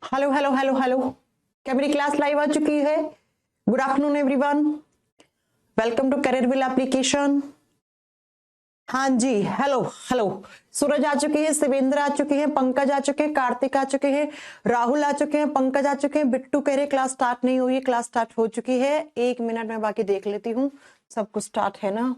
Hello hello hello hello, क्या मेरी class live आ चुकी है? Good afternoon everyone, welcome to Careerwill application. हाँ जी, हेलो हेलो। सूरज आ चुके हैं, शिवेंद्र आ चुके हैं, पंकज आ चुके हैं, कार्तिक आ चुके हैं, राहुल आ चुके हैं, पंकज आ चुके हैं, बिट्टू कह रहे क्लास स्टार्ट नहीं हुई है। क्लास स्टार्ट हो चुकी है, 1 मिनट में बाकी देख लेती हूँ सब कुछ स्टार्ट है ना।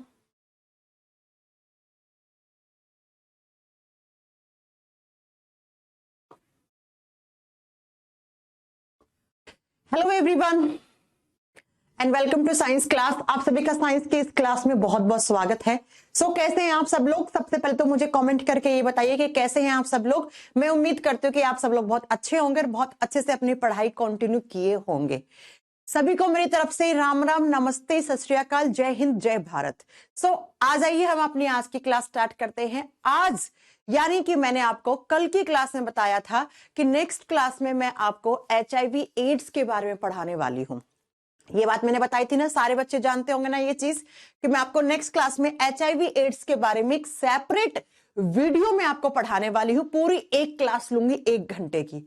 Hello everyone and welcome to science class. आप सभी का साइंस के इस क्लास में बहुत बहुत स्वागत है। कैसे हैं आप सब लोग? सबसे पहले तो मुझे कमेंट करके ये बताइए कि कैसे हैं आप सब लोग। मैं उम्मीद करती हूँ कि आप सब लोग बहुत अच्छे होंगे और बहुत अच्छे से अपनी पढ़ाई कंटिन्यू किए होंगे। सभी को मेरी तरफ से राम राम, नमस्ते, सत श्री अकाल, जय हिंद, जय भारत। आ जाइए, हम अपनी आज की क्लास स्टार्ट करते हैं। आज यानी कि मैंने आपको कल की क्लास में बताया था कि नेक्स्ट क्लास में मैं आपको HIV एड्स के बारे में पढ़ाने वाली हूं। ये बात मैंने बताई थी ना, सारे बच्चे जानते होंगे ना ये चीज कि मैं आपको नेक्स्ट क्लास में HIV एड्स के बारे में एक सेपरेट वीडियो में आपको पढ़ाने वाली हूं। पूरी एक क्लास लूंगी 1 घंटे की।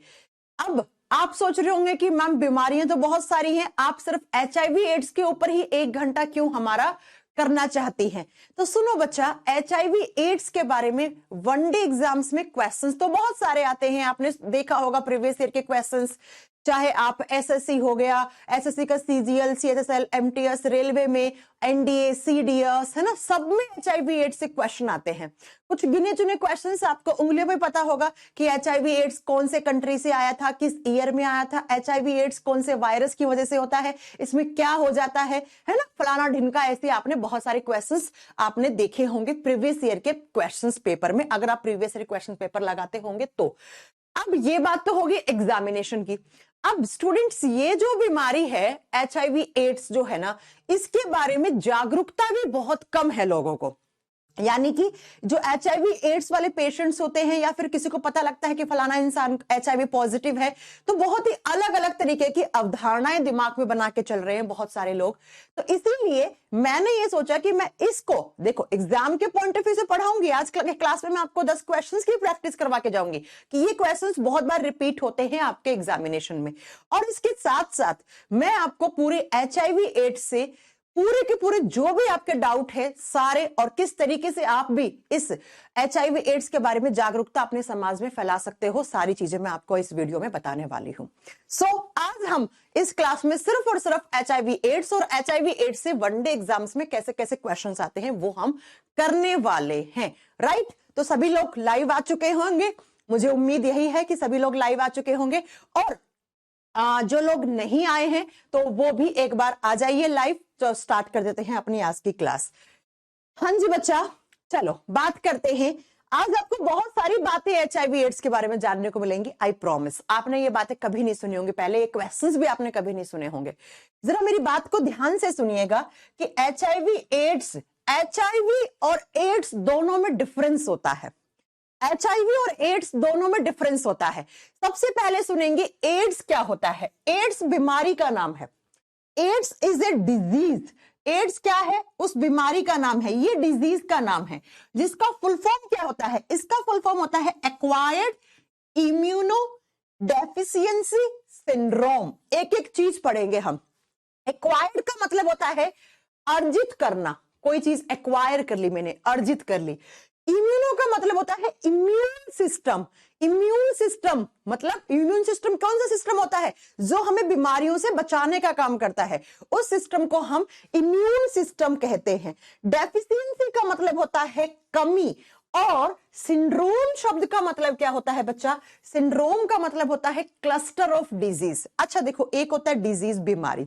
अब आप सोच रहे होंगे कि मैम बीमारियां तो बहुत सारी हैं, आप सिर्फ HIV एड्स के ऊपर ही 1 घंटा क्यों हमारा करना चाहती हैं? तो सुनो बच्चा, HIV एड्स के बारे में वनडे एग्जाम्स में क्वेश्चंस तो बहुत सारे आते हैं। आपने देखा होगा प्रीवियस ईयर के क्वेश्चंस, चाहे आप SSC हो गया, SSC का CGL, CHSL, MTS, रेलवे में NDA, CDS, है ना, सब में HIV एड्स से क्वेश्चन आते हैं। कुछ गिने चुने क्वेश्चंस आपको उंगलियों में पता होगा कि HIV एड्स कौन से कंट्री से आया था, किस ईयर में आया था, HIV एड्स कौन से वायरस की वजह से होता है, इसमें क्या हो जाता है ना, फलाना ढिनका। ऐसे आपने बहुत सारे क्वेश्चंस आपने देखे होंगे प्रीवियस ईयर के क्वेश्चंस पेपर में, अगर आप प्रीवियस ईयर क्वेश्चन पेपर लगाते होंगे तो। अब ये बात तो होगी एग्जामिनेशन की। अब स्टूडेंट्स, ये जो बीमारी है HIV एड्स जो है ना, इसके बारे में जागरूकता भी बहुत कम है लोगों को। यानी कि जो HIV एड्स वाले पेशेंट्स होते हैं या फिर किसी को पता लगता है कि फलाना इंसान HIV पॉजिटिव है, तो बहुत ही अलग अलग तरीके की अवधारणाएं दिमाग में बना के चल रहे हैं बहुत सारे लोग। तो इसीलिए मैंने ये सोचा कि मैं इसको, देखो, एग्जाम के पॉइंट ऑफ व्यू से पढ़ाऊंगी। आज क्लास में मैं आपको 10 क्वेश्चंस की प्रैक्टिस करवा के जाऊंगी कि ये क्वेश्चंस बहुत बार रिपीट होते हैं आपके एग्जामिनेशन में। और इसके साथ साथ मैं आपको पूरे HIV एड्स से पूरे के पूरे जो भी आपके डाउट है सारे, और किस तरीके से आप भी इस HIV एड्स के बारे में जागरूकता अपने समाज में फैला सकते हो, सारी चीजें मैं आपको इस वीडियो में बताने वाली हूं। आज हम इस क्लास में सिर्फ और सिर्फ HIV एड्स और HIV एड्स से वनडे एग्जाम्स में कैसे कैसे क्वेश्चंस आते हैं वो हम करने वाले हैं। राइट? तो सभी लोग लाइव आ चुके होंगे, मुझे उम्मीद यही है कि सभी लोग लाइव आ चुके होंगे। और जो लोग नहीं आए हैं तो वो भी एक बार आ जाइए लाइव। तो स्टार्ट कर देते हैं अपनी आज की क्लास। हाँ जी बच्चा, चलो बात करते हैं। आज आपको बहुत सारी बातें HIV एड्स के बारे में जानने को मिलेंगी। आई प्रॉमिस, आपने ये बातें कभी नहीं सुनी होंगी पहले, ये क्वेश्चंस भी आपने कभी नहीं सुने होंगे। जरा मेरी बात को ध्यान से सुनिएगा कि HIV और एड्स दोनों में डिफरेंस होता है। HIV और एड्स दोनों में डिफरेंस होता है। सबसे पहले सुनेंगे एड्स क्या होता है। एड्स बीमारी का नाम है। AIDS is a disease. AIDS क्या है? उस बीमारी का नाम है, ये डिजीज का नाम है। जिसका फुल फॉर्म क्या होता है? इसका फुल फॉर्म होता है एक्वायर्ड इम्यूनो डेफिशिएंसी सिंड्रोम। एक एक चीज पढ़ेंगे हम। एक्वायर्ड का मतलब होता है अर्जित करना, कोई चीज एक्वायर कर ली मैंने, अर्जित कर ली। इम्यूनो का मतलब होता है इम्यून सिस्टम। इम्यून सिस्टम मतलब, इम्यून सिस्टम कौन सा सिस्टम होता है? जो हमें बीमारियों से बचाने का काम करता है, उस सिस्टम को हम इम्यून सिस्टम कहते हैं। डेफिशिएंसी का मतलब होता है कमी। और सिंड्रोम शब्द का मतलब क्या होता है बच्चा? सिंड्रोम का मतलब होता है क्लस्टर ऑफ डिजीज। अच्छा देखो, एक होता है डिजीज, बीमारी,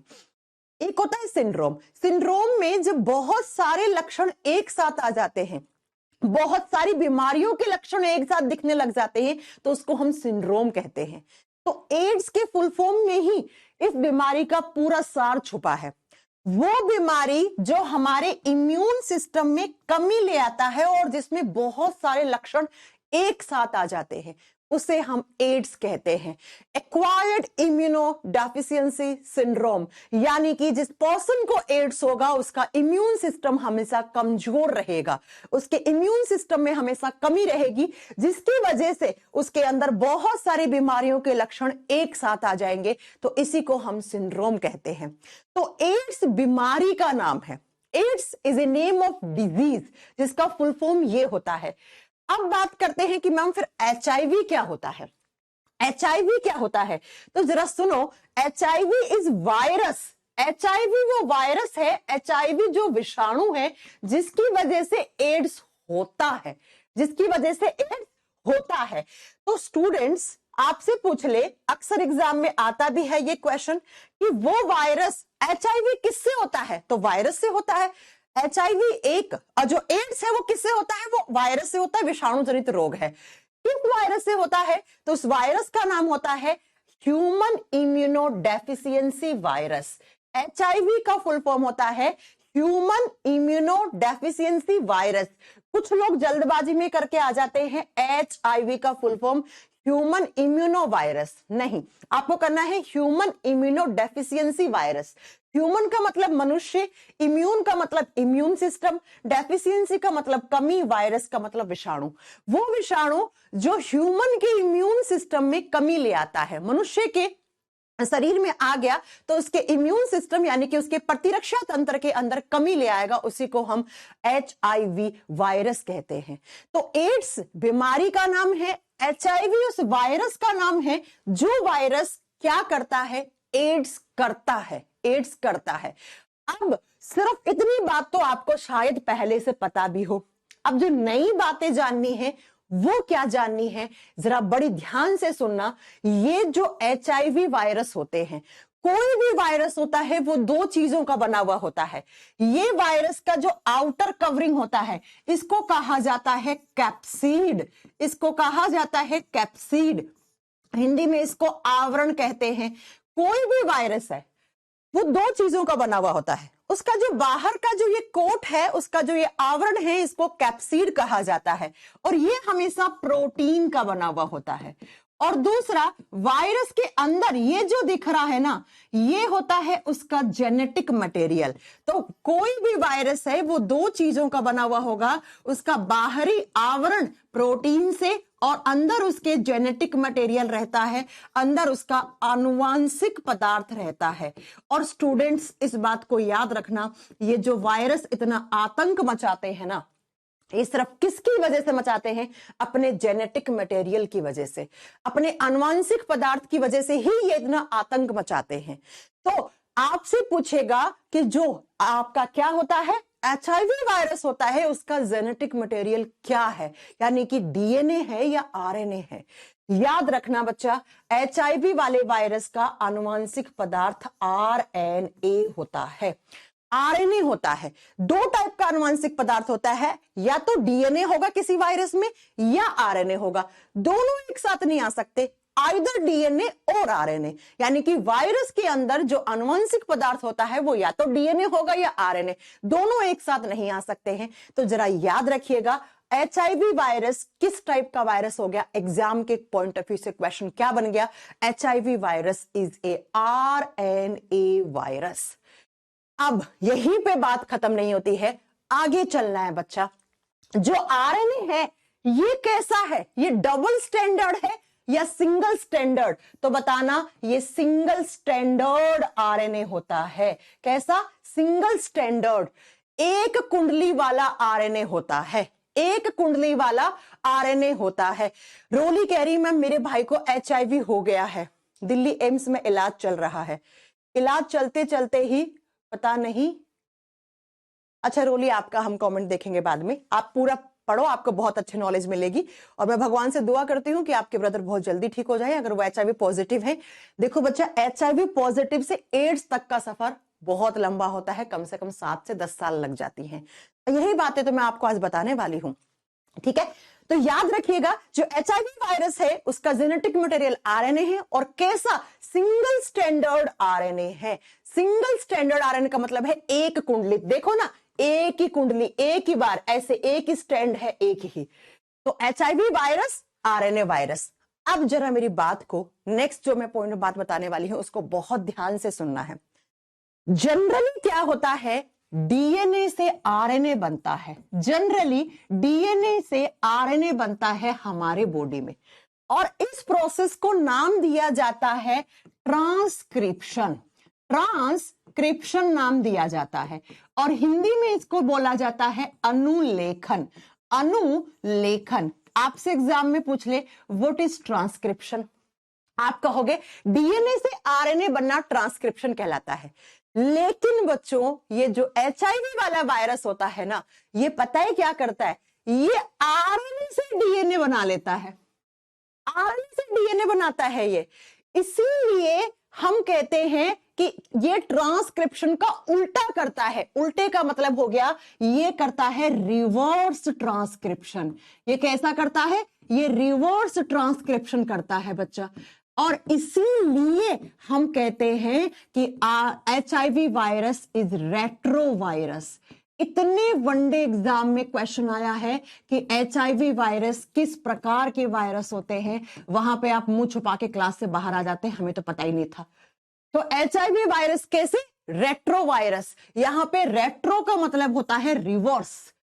एक होता है सिंड्रोम। सिंड्रोम में जब बहुत सारे लक्षण एक साथ आ जाते हैं, बहुत सारी बीमारियों के लक्षण एक साथ दिखने लग जाते हैं, तो उसको हम सिंड्रोम कहते हैं। तो एड्स के फुल फॉर्म में ही इस बीमारी का पूरा सार छुपा है। वो बीमारी जो हमारे इम्यून सिस्टम में कमी ले आता है और जिसमें बहुत सारे लक्षण एक साथ आ जाते हैं, उसे हम एड्स कहते हैं। एक्वायर्ड इम्यूनोडेफिशिएंसी सिंड्रोम, यानी कि जिस पर्सन को एड्स होगा उसका इम्यून सिस्टम हमेशा कमजोर रहेगा, उसके इम्यून सिस्टम में हमेशा कमी रहेगी, जिसकी वजह से उसके अंदर बहुत सारी बीमारियों के लक्षण एक साथ आ जाएंगे, तो इसी को हम सिंड्रोम कहते हैं। तो एड्स बीमारी का नाम है। AIDS is a name of disease, जिसका फुल फॉर्म ये होता है। अब बात करते हैं कि मैम फिर एचआईवी क्या होता है। एचआईवी क्या होता है, तो जरा सुनो। HIV is virus. एचआईवी वो वायरस है, एचआईवी जो विषाणु है जिसकी वजह से एड्स होता है, जिसकी वजह से एड्स होता है। तो स्टूडेंट्स आपसे पूछ ले, अक्सर एग्जाम में आता भी है ये क्वेश्चन कि वो वायरस एचआईवी किससे होता है, तो वायरस से होता है। एचआईवी एक, और जो एड्स है वो किससे होता है, वो वायरस से होता है, विषाणु जनित रोग है। किस वायरस से होता है, तो उस वायरस का नाम होता है ह्यूमन इम्यूनोडेफिशिएंसी वायरस। एचआईवी का फुल फॉर्म होता है ह्यूमन इम्यूनोडेफिशिएंसी वायरस। कुछ लोग जल्दबाजी में करके आ जाते हैं एचआईवी का full form human immuno virus, नहीं, आपको करना है ह्यूमन इम्यूनोडेफिशिएंसी वायरस। ह्यूमन का मतलब मनुष्य, इम्यून का मतलब इम्यून सिस्टम, डेफिशिएंसी का मतलब कमी, वायरस का मतलब विषाणु। वो विषाणु जो ह्यूमन के इम्यून सिस्टम में कमी ले आता है, मनुष्य के शरीर में आ गया तो उसके इम्यून सिस्टम यानी कि उसके प्रतिरक्षा तंत्र के अंदर कमी ले आएगा, उसी को हम एचआईवी वायरस कहते हैं। तो एड्स बीमारी का नाम है, एचआईवी उस वायरस का नाम है जो वायरस क्या करता है, एड्स करता है, एड्स करता है। अब सिर्फ इतनी बात तो आपको शायद पहले से पता भी हो। अब जो नई बातें जाननी है वो क्या जाननी है, जरा बड़ी ध्यान से सुनना। ये जो एचआईवी वायरस होते हैं, कोई भी वायरस होता है वो दो चीजों का बना हुआ होता है। ये वायरस का जो आउटर कवरिंग होता है इसको कहा जाता है कैप्सिड, इसको कहा जाता है कैप्सिड, हिंदी में इसको आवरण कहते हैं। कोई भी वायरस है वो दो चीजों का बना हुआ होता है, उसका जो बाहर का जो ये कोट है, उसका जो ये आवरण है, इसको कैप्सिड कहा जाता है, और ये हमेशा प्रोटीन का बना हुआ होता है। और दूसरा, वायरस के अंदर ये जो दिख रहा है ना, ये होता है उसका जेनेटिक मटेरियल। तो कोई भी वायरस है वो दो चीजों का बना हुआ होगा, उसका बाहरी आवरण प्रोटीन से और अंदर उसके जेनेटिक मटेरियल रहता है, अंदर उसका आनुवांशिक पदार्थ रहता है। और स्टूडेंट्स इस बात को याद रखना, ये जो वायरस इतना आतंक मचाते हैं ना, ये सिर्फ किसकी वजह से मचाते हैं, अपने जेनेटिक मटेरियल की वजह से, अपने आनुवांशिक पदार्थ की वजह से ही ये इतना आतंक मचाते हैं। तो आपसे पूछेगा कि जो आपका क्या होता है, एचआईवी वायरस होता है, उसका जेनेटिक मटेरियल क्या है, यानी कि डीएनए है या आरएनए है। याद रखना बच्चा, एचआईवी वाले वायरस का आनुवांशिक पदार्थ आरएनए होता है, आरएनए होता है। दो टाइप का आनुवांशिक पदार्थ होता है, या तो डीएनए होगा किसी वायरस में या आरएनए होगा, दोनों एक साथ नहीं आ सकते, आइदर डीएनए और आरएनए। यानी कि वायरस के अंदर जो आनुवंशिक पदार्थ होता है वो या तो डीएनए होगा या आरएनए, दोनों एक साथ नहीं आ सकते हैं। तो जरा याद रखिएगा, एचआईवी वायरस किस टाइप का वायरस हो गया, एग्जाम के पॉइंट ऑफ व्यू से क्वेश्चन क्या बन गया, HIV virus is a RNA virus. अब यहीं पे बात खत्म नहीं होती है, आगे चलना है बच्चा। जो आरएनए है ये कैसा है, ये डबल स्टैंडर्ड है या सिंगल स्टैंडर्ड, तो बताना, ये सिंगल स्टैंडर्ड आरएनए होता है। कैसा, सिंगल स्टैंडर्ड, एक कुंडली वाला आरएनए होता है, एक कुंडली वाला आरएनए होता है। रोली कह रही मैम मेरे भाई को एचआईवी हो गया है, दिल्ली एम्स में इलाज चल रहा है, इलाज चलते चलते ही पता नहीं। अच्छा रोली, आपका हम कमेंट देखेंगे बाद में, आप पूरा पढ़ो, आपको बहुत अच्छी नॉलेज मिलेगी। और मैं भगवान से दुआ करती हूं कि आपके ब्रदर बहुत जल्दी ठीक हो जाए, अगर वो एचआईवी पॉजिटिव है। देखो बच्चा, एचआईवी पॉजिटिव से एड्स तक का सफर बहुत लंबा होता है, कम से कम 7 से 10 साल लग जाती हैं। यही बातें तो मैं आपको आज बताने वाली हूं, ठीक है। तो याद रखिएगा, जो एचआईवी वायरस है उसका जेनेटिक मटेरियल आरएनए है, और कैसा, सिंगल स्टैंडर्ड आरएनए है। सिंगल स्टैंडर्ड आरएनए का मतलब है एक कुंडली, देखो ना, एक ही कुंडली, एक ही बार, ऐसे एक ही स्टैंड है, एक ही। तो एचआईवी वायरस, आरएनए वायरस। अब जरा मेरी बात को, नेक्स्ट जो मैं पॉइंट बात बताने वाली हूं उसको बहुत ध्यान से सुनना है। जनरली क्या होता है, डीएनए से आरएनए बनता है। जनरली डीएनए से आरएनए बनता है हमारे बॉडी में, और इस प्रोसेस को नाम दिया जाता है ट्रांसक्रिप्शन। ट्रांसक्रिप्शन नाम दिया जाता है, और हिंदी में इसको बोला जाता है अनुलेखन। अनुलेखन। आपसे एग्जाम में पूछ ले व्हाट इज ट्रांसक्रिप्शन, आप कहोगे डीएनए से आरएनए बनना ट्रांसक्रिप्शन कहलाता है। लेकिन बच्चों, ये जो एचआईवी वाला वायरस होता है ना, ये पता है क्या करता है, ये आरएनए से डीएनए बना लेता है। आरएनए से डीएनए बनाता है ये, इसीलिए हम कहते हैं कि ये ट्रांसक्रिप्शन का उल्टा करता है। उल्टे का मतलब हो गया, ये करता है रिवर्स ट्रांसक्रिप्शन। ये कैसा करता है, ये रिवर्स ट्रांसक्रिप्शन करता है बच्चा, और इसीलिए हम कहते हैं कि एचआईवी वायरस इज रेट्रोवायरस। इतने वनडे एग्जाम में क्वेश्चन आया है कि एचआईवी वायरस किस प्रकार के वायरस होते हैं, वहां पे आप मुंह छुपा के क्लास से बाहर आ जाते हैं, हमें तो पता ही नहीं था। तो एचआईवी वायरस कैसे, रेट्रोवायरस। यहां पे रेट्रो का मतलब होता है रिवर्स,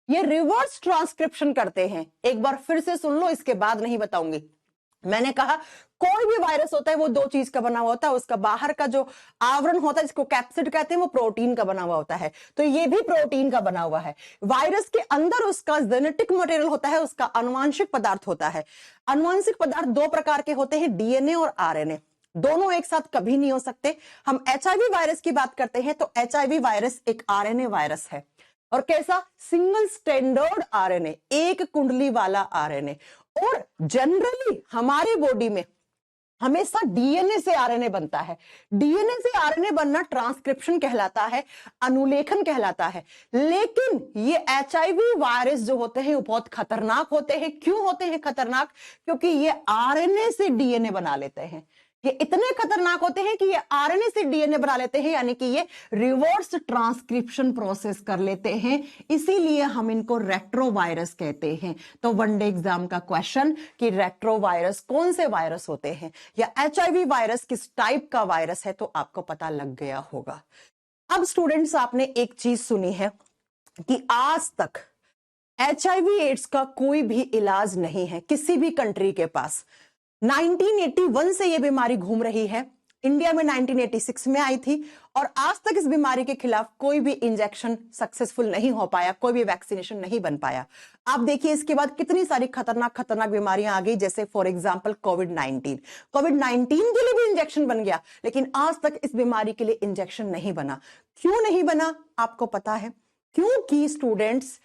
ये रिवर्स ट्रांसक्रिप्शन करते हैं। एक बार फिर से सुन लो, इसके बाद नहीं बताऊंगी। मैंने कहा कोई भी वायरस होता है वो दो चीज का बना हुआ होता है, उसका बाहर का जो आवरण होता है जिसको कैप्सिड कहते हैं वो प्रोटीन का बना हुआ होता है, तो ये भी प्रोटीन का बना हुआ है। वायरस के अंदर उसका जेनेटिक मटेरियल होता है, उसका आनुवांशिक पदार्थ होता है। आनुवांशिक पदार्थ दो प्रकार के होते हैं, डीएनए और आरएनए। दोनों एक साथ कभी नहीं हो सकते। हम एचआईवी वायरस की बात करते हैं तो एचआईवी वायरस एक आरएनए वायरस है, और कैसा, सिंगल स्टैंडर्ड आरएनए, एक कुंडली वाला आरएनए। और जनरली हमारे बॉडी में हमेशा डीएनए से आरएनए बनता है। डीएनए से आरएनए बनना ट्रांसक्रिप्शन कहलाता है, अनुलेखन कहलाता है। लेकिन ये एचआईवी वायरस जो होते हैं वो बहुत खतरनाक होते हैं। क्यों होते हैं खतरनाक, क्योंकि ये आरएनए से डीएनए बना लेते हैं। ये इतने खतरनाक होते हैं कि ये आरएनए से डीएनए बना लेते हैं, यानी कि ये रिवर्स ट्रांसक्रिप्शन प्रोसेस कर लेते हैं, इसीलिए हम इनको रेट्रोवायरस कहते हैं। तो वनडे एग्जाम का क्वेश्चन कि रेट्रोवायरस कौन से वायरस होते हैं या एचआईवी वायरस किस टाइप का वायरस है, तो आपको पता लग गया होगा। अब स्टूडेंट्स, आपने एक चीज सुनी है कि आज तक एचआईवी एड्स का कोई भी इलाज नहीं है किसी भी कंट्री के पास। 1981 से यह बीमारी घूम रही है। इंडिया में 1986 में आई थी, और आज तक इस बीमारी के खिलाफ कोई भी इंजेक्शन सक्सेसफुल नहीं हो पाया, कोई भी वैक्सीनेशन नहीं बन पाया। आप देखिए इसके बाद कितनी सारी खतरनाक खतरनाक बीमारियां आ गई, जैसे फॉर एग्जांपल कोविड-19। कोविड-19 के लिए भी इंजेक्शन बन गया, लेकिन आज तक इस बीमारी के लिए इंजेक्शन नहीं बना। क्यों नहीं बना, आपको पता है? क्योंकि स्टूडेंट्स,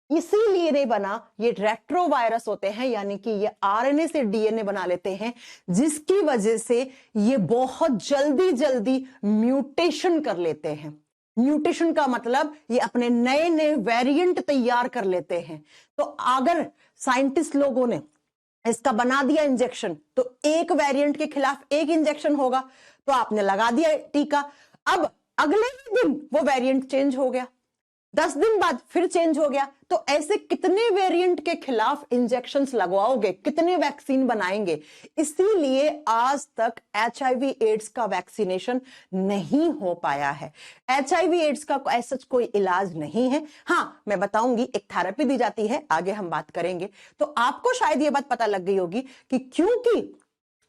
इसीलिए नहीं बना, ये रेट्रोवायरस होते हैं, यानी कि ये आरएनए से डीएनए बना लेते हैं, जिसकी वजह से ये बहुत जल्दी जल्दी म्यूटेशन कर लेते हैं। म्यूटेशन का मतलब ये अपने नए नए वेरिएंट तैयार कर लेते हैं। तो अगर साइंटिस्ट लोगों ने इसका बना दिया इंजेक्शन, तो एक वेरिएंट के खिलाफ एक इंजेक्शन होगा, तो आपने लगा दिया टीका। अब अगले ही दिन वो वेरिएंट चेंज हो गया, 10 दिन बाद फिर चेंज हो गया, तो ऐसे कितने वेरिएंट के खिलाफ इंजेक्शंस लगवाओगे, कितने वैक्सीन बनाएंगे? इसीलिए आज तक एचआईवी एड्स का वैक्सीनेशन नहीं हो पाया है। एचआईवी एड्स का ऐसा कोई इलाज नहीं है। हाँ, मैं बताऊंगी, एक थेरेपी दी जाती है, आगे हम बात करेंगे। तो आपको शायद ये बात पता लग गई होगी कि क्योंकि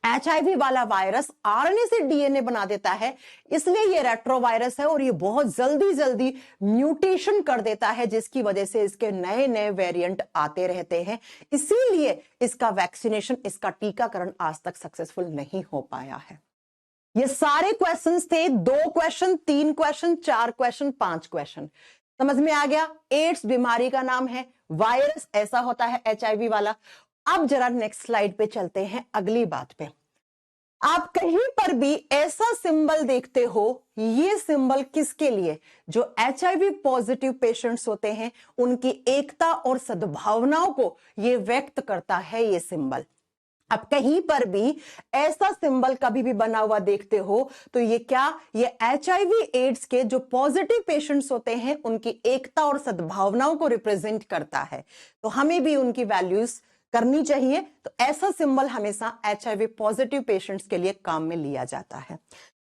एचआईवी वाला वायरस आरएनए से डीएनए बना देता है, इसलिए ये रेट्रोवायरस है, और ये बहुत जल्दी जल्दी म्यूटेशन कर देता है, जिसकी वजह से इसके नए नए वेरिएंट आते रहते हैं। इसीलिए इसका वैक्सीनेशन, इसका टीकाकरण आज तक सक्सेसफुल नहीं हो पाया है। ये सारे क्वेश्चंस थे, 2 क्वेश्चन, 3 क्वेश्चन, 4 क्वेश्चन, 5 क्वेश्चन। समझ में आ गया? एड्स बीमारी का नाम है, वायरस ऐसा होता है एचआईवी वाला। अब जरा नेक्स्ट स्लाइड पे चलते हैं, अगली बात पे। आप कहीं पर भी ऐसा सिंबल देखते हो, ये सिंबल किसके लिए? जो एचआईवी पॉजिटिव पेशेंट्स होते हैं, उनकी एकता और सद्भावनाओं को ये व्यक्त करता है ये सिंबल। अब कहीं पर भी ऐसा सिंबल कभी भी बना हुआ देखते हो, तो ये क्या, ये एचआईवी एड्स के जो पॉजिटिव पेशेंट्स होते हैं उनकी एकता और सद्भावनाओं को रिप्रेजेंट करता है। तो हमें भी उनकी वैल्यूज करनी चाहिए, तो ऐसा सिंबल हमेशा HIV पॉजिटिव पेशेंट्स के लिए काम में लिया जाता है।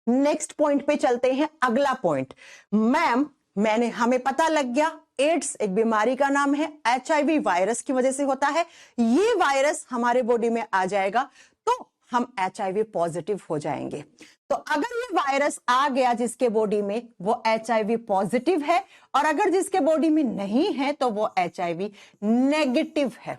नेक्स्ट पॉइंट पे चलते हैं। अगला पॉइंट, मैम हमें पता लग गया एड्स एक बीमारी का नाम है, HIV वायरस की वजह से होता है, ये वायरस हमारे बॉडी में आ जाएगा तो हम HIV पॉजिटिव हो जाएंगे। तो अगर ये वायरस आ गया जिसके बॉडी में, वो HIV पॉजिटिव है, और अगर जिसके बॉडी में नहीं है तो वो HIV नेगेटिव है।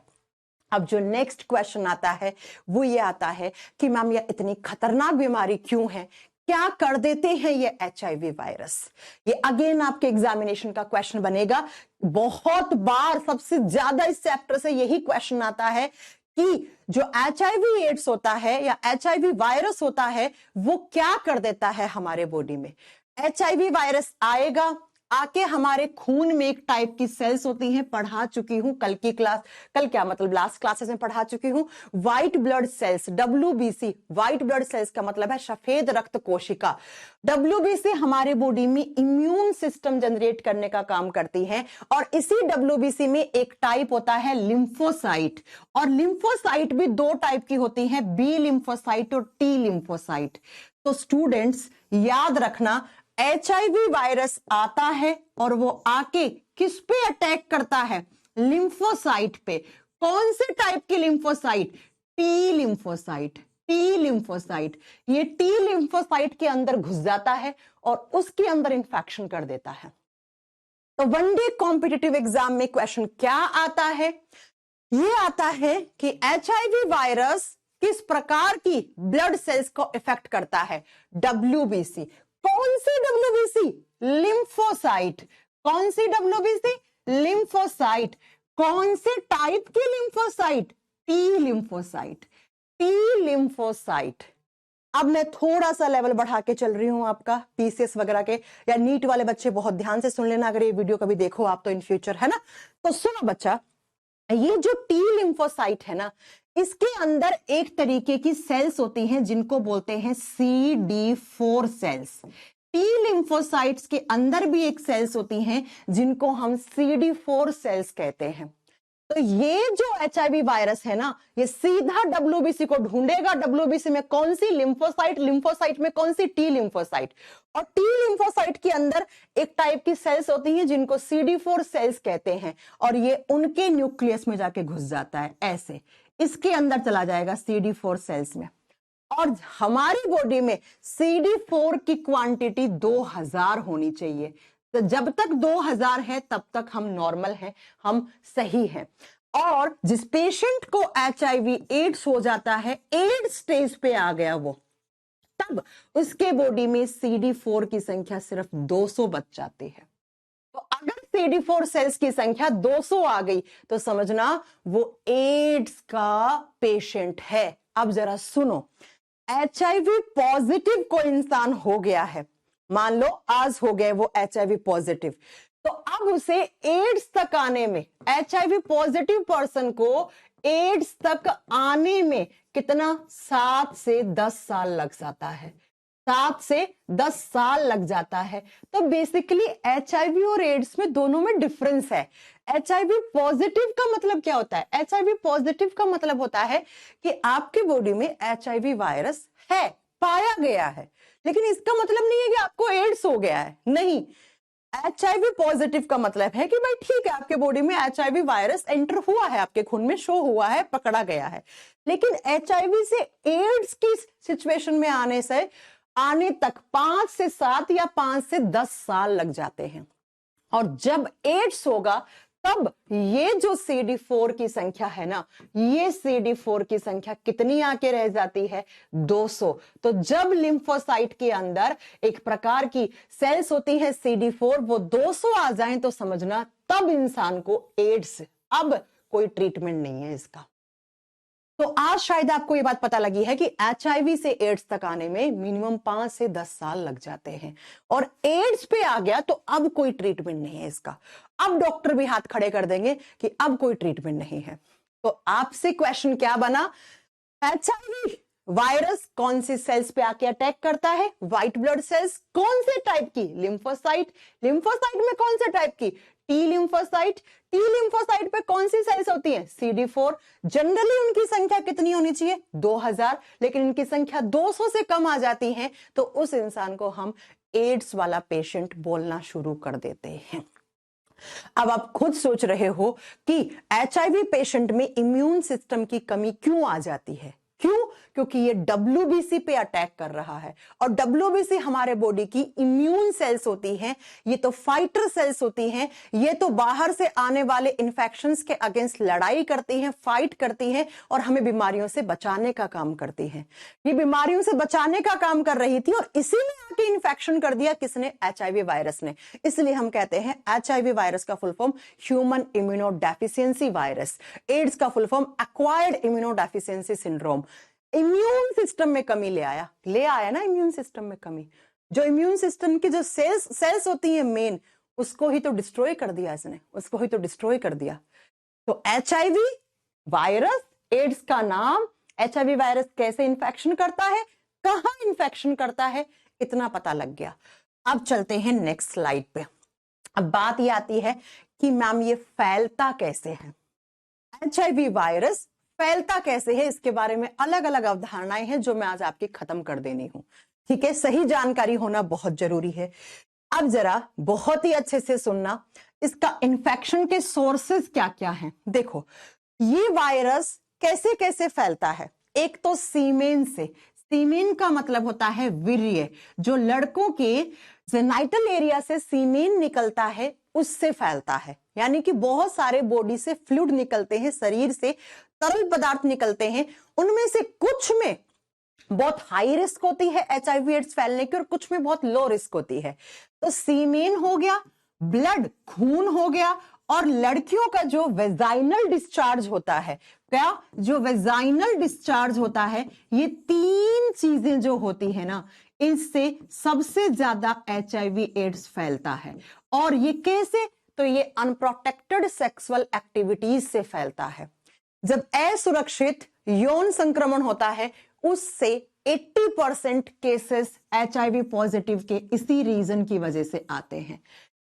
अब जो नेक्स्ट क्वेश्चन आता है वो ये आता है कि मैम ये इतनी खतरनाक बीमारी क्यों है, क्या कर देते हैं ये HIV वायरस। ये अगेन आपके एग्जामिनेशन का क्वेश्चन बनेगा। बहुत बार सबसे ज्यादा इस चैप्टर से यही क्वेश्चन आता है कि जो HIV एड्स होता है या HIV वायरस होता है वो क्या कर देता है हमारे बॉडी में। HIV वायरस आएगा, आके हमारे खून में एक टाइप की सेल्स होती हैं, पढ़ा चुकी हूं कल की क्लास, कल क्या मतलब लास्ट क्लासेस में पढ़ा चुकी हूं, white blood cells, WBC। White blood cells का मतलब है सफेद रक्त कोशिका। WBC हमारे बॉडी में इम्यून सिस्टम जनरेट करने का काम करती है, और इसी WBC में एक टाइप होता है लिम्फोसाइट, और लिम्फोसाइट भी दो टाइप की होती है, B लिम्फोसाइट और T लिम्फोसाइट। तो स्टूडेंट्स याद रखना, HIV वायरस आता है और वो आके किस पे अटैक करता है, लिम्फोसाइट पे। कौन से टाइप की lymphocyte, T lymphocyte. T lymphocyte, ये T लिम्फोसाइट के अंदर घुस जाता है और उसके अंदर इंफेक्शन कर देता है। तो वनडे कॉम्पिटिटिव एग्जाम में क्वेश्चन क्या आता है, ये आता है कि HIV वायरस किस प्रकार की ब्लड सेल्स को इफेक्ट करता है, WBC। कौन सी WBC, लिम्फोसाइट। कौन सी WBC, लिम्फोसाइट। कौन से टाइप की lymphocyte, T lymphocyte. T lymphocyte. अब मैं थोड़ा सा लेवल बढ़ा के चल रही हूं आपका, PCS वगैरह के या नीट वाले बच्चे बहुत ध्यान से सुन लेना, अगर ये वीडियो कभी देखो आप तो इन फ्यूचर, है ना। तो सुनो बच्चा, ये जो T लिम्फोसाइट है ना, इसके अंदर एक तरीके की सेल्स होती हैं जिनको बोलते हैं CD4 सेल्स। T लिम्फोसाइट्स के अंदर भी एक सेल्स होती हैं जिनको हम CD4 सेल्स कहते हैं। तो ये जो HIV वायरस है ना, ये सीधा WBC को ढूंढेगा, WBC में कौन सी लिम्फोसाइट, लिम्फोसाइट में कौन सी T लिम्फोसाइट, और T लिम्फोसाइट के अंदर एक टाइप की सेल्स होती हैं जिनको CD4 सेल्स कहते हैं, और ये उनके न्यूक्लियस में जाके घुस जाता है, ऐसे इसके अंदर चला जाएगा CD4 सेल्स में। और हमारी बॉडी में CD4 की क्वांटिटी 2000 होनी चाहिए। तो जब तक 2000 है तब तक हम नॉर्मल हैं, हम सही हैं। और जिस पेशेंट को HIV एड्स हो जाता है, एड्स स्टेज पे आ गया वो, तब उसके बॉडी में CD4 की संख्या सिर्फ 200 बच जाती है। तो अगर CD4 सेल्स की संख्या 200 आ गई तो समझना वो एड्स का पेशेंट है। अब जरा सुनो, HIV पॉजिटिव कोई इंसान हो गया है, मान लो आज हो गए वो HIV पॉजिटिव, तो अब उसे एड्स तक आने में, HIV पॉजिटिव पर्सन को एड्स तक आने में कितना, 7 से 10 साल लग जाता है। 7 से 10 साल लग जाता है। तो बेसिकली HIV और एड्स में दोनों में डिफरेंस है। HIV पॉजिटिव का मतलब क्या होता है, HIV पॉजिटिव का मतलब होता है कि आपके बॉडी में HIV वायरस है, पाया गया है, लेकिन इसका मतलब नहीं है कि आपको एड्स हो गया है, नहीं। HIV पॉजिटिव का मतलब है कि भाई ठीक है, आपके बॉडी में HIV वायरस एंटर हुआ है, आपके खून में शो हुआ है, पकड़ा गया है, लेकिन HIV से एड्स की सिचुएशन में आने तक 5 से 7 या 5 से 10 साल लग जाते हैं। और जब एड्स होगा तब ये जो CD4 की संख्या है ना, ये CD4 की संख्या कितनी आके रह जाती है, 200। तो जब लिम्फोसाइट के अंदर एक प्रकार की सेल्स होती है CD4, वो 200 आ जाएं तो समझना तब इंसान को एड्स। अब कोई ट्रीटमेंट नहीं है इसका। तो आज शायद आपको ये बात पता लगी है कि HIV से एड्स तक आने में मिनिमम 5 से 10 साल लग जाते हैं, और एड्स पे आ गया तो अब कोई ट्रीटमेंट नहीं है इसका। अब डॉक्टर भी हाथ खड़े कर देंगे कि अब कोई ट्रीटमेंट नहीं है। तो आपसे क्वेश्चन क्या बना, HIV वायरस कौन सी सेल्स पे आके अटैक करता है? White blood cells. कौन से टाइप की? लिम्फोसाइट। लिम्फोसाइट में कौन से टाइप की? T lymphocyte. टी लिम्फोसाइट पे कौन सी सेल्स होती हैं? CD4। जनरली उनकी संख्या कितनी होनी चाहिए? 2000, लेकिन इनकी संख्या 200 से कम आ जाती है तो उस इंसान को हम एड्स वाला पेशेंट बोलना शुरू कर देते हैं। अब आप खुद सोच रहे हो कि HIV पेशेंट में इम्यून सिस्टम की कमी क्यों आ जाती है? क्यों? क्योंकि ये WBC पे अटैक कर रहा है और WBC हमारे बॉडी की इम्यून सेल्स होती हैं, ये तो फाइटर सेल्स होती हैं, ये तो बाहर से आने वाले इंफेक्शंस के अगेंस्ट लड़ाई करती हैं, फाइट करती हैं और हमें बीमारियों से बचाने का काम करती हैं। ये बीमारियों से बचाने का काम कर रही थी और इसीलिए आके इन्फेक्शन कर दिया किसने? HIV वायरस ने। इसलिए हम कहते हैं HIV वायरस का full form human immunodeficiency virus, AIDS का full form acquired immunodeficiency syndrome. Immune system में कमी ले आया ना, इम्यून सिस्टम में कमी। जो इम्यून सिस्टम की जो सेल्स होती हैं मेन, उसको ही तो डिस्ट्रॉय कर दिया इसने, उसको ही तो डिस्ट्रॉय कर दिया। तो HIV वायरस, एड्स का नाम, HIV वायरस कैसे इंफेक्शन करता है, कहां इंफेक्शन करता है, इतना पता लग गया। अब चलते हैं नेक्स्ट स्लाइड पे। अब बात ये आती है कि मैम ये फैलता कैसे है? HIV वायरस फैलता कैसे है, इसके बारे में अलग अलग अवधारणाएं हैं जो मैं आज आपकी खत्म कर देनी हूं। ठीक है, सही जानकारी होना बहुत जरूरी है। अब जरा बहुत ही अच्छे से सुनना, इसका इन्फेक्शन के सोर्सेस क्या क्या हैं। देखो, ये वायरस कैसे कैसे फैलता है। एक तो सीमेन से। सीमेन का मतलब होता है वीर्य। जो लड़कों के जेनाइटल एरिया से सीमेन निकलता है उससे फैलता है, यानी कि बहुत सारे बॉडी से फ्लूइड निकलते हैं, शरीर से तरल पदार्थ निकलते हैं, उनमें से कुछ में बहुत हाई रिस्क होती है HIV एड्स फैलने की और कुछ में बहुत लो रिस्क होती है। तो सीमेन हो गया, ब्लड खून हो गया, और लड़कियों का जो वेजाइनल डिस्चार्ज होता है, क्या जो वेजाइनल डिस्चार्ज होता है, ये तीन चीजें जो होती है ना, इससे सबसे ज्यादा HIV एड्स फैलता है। और ये कैसे? तो ये अनप्रोटेक्टेड सेक्सुअल एक्टिविटीज से फैलता है। जब असुरक्षित यौन संक्रमण होता है उससे 80% केसेस HIV पॉजिटिव के इसी रीजन की वजह से आते हैं।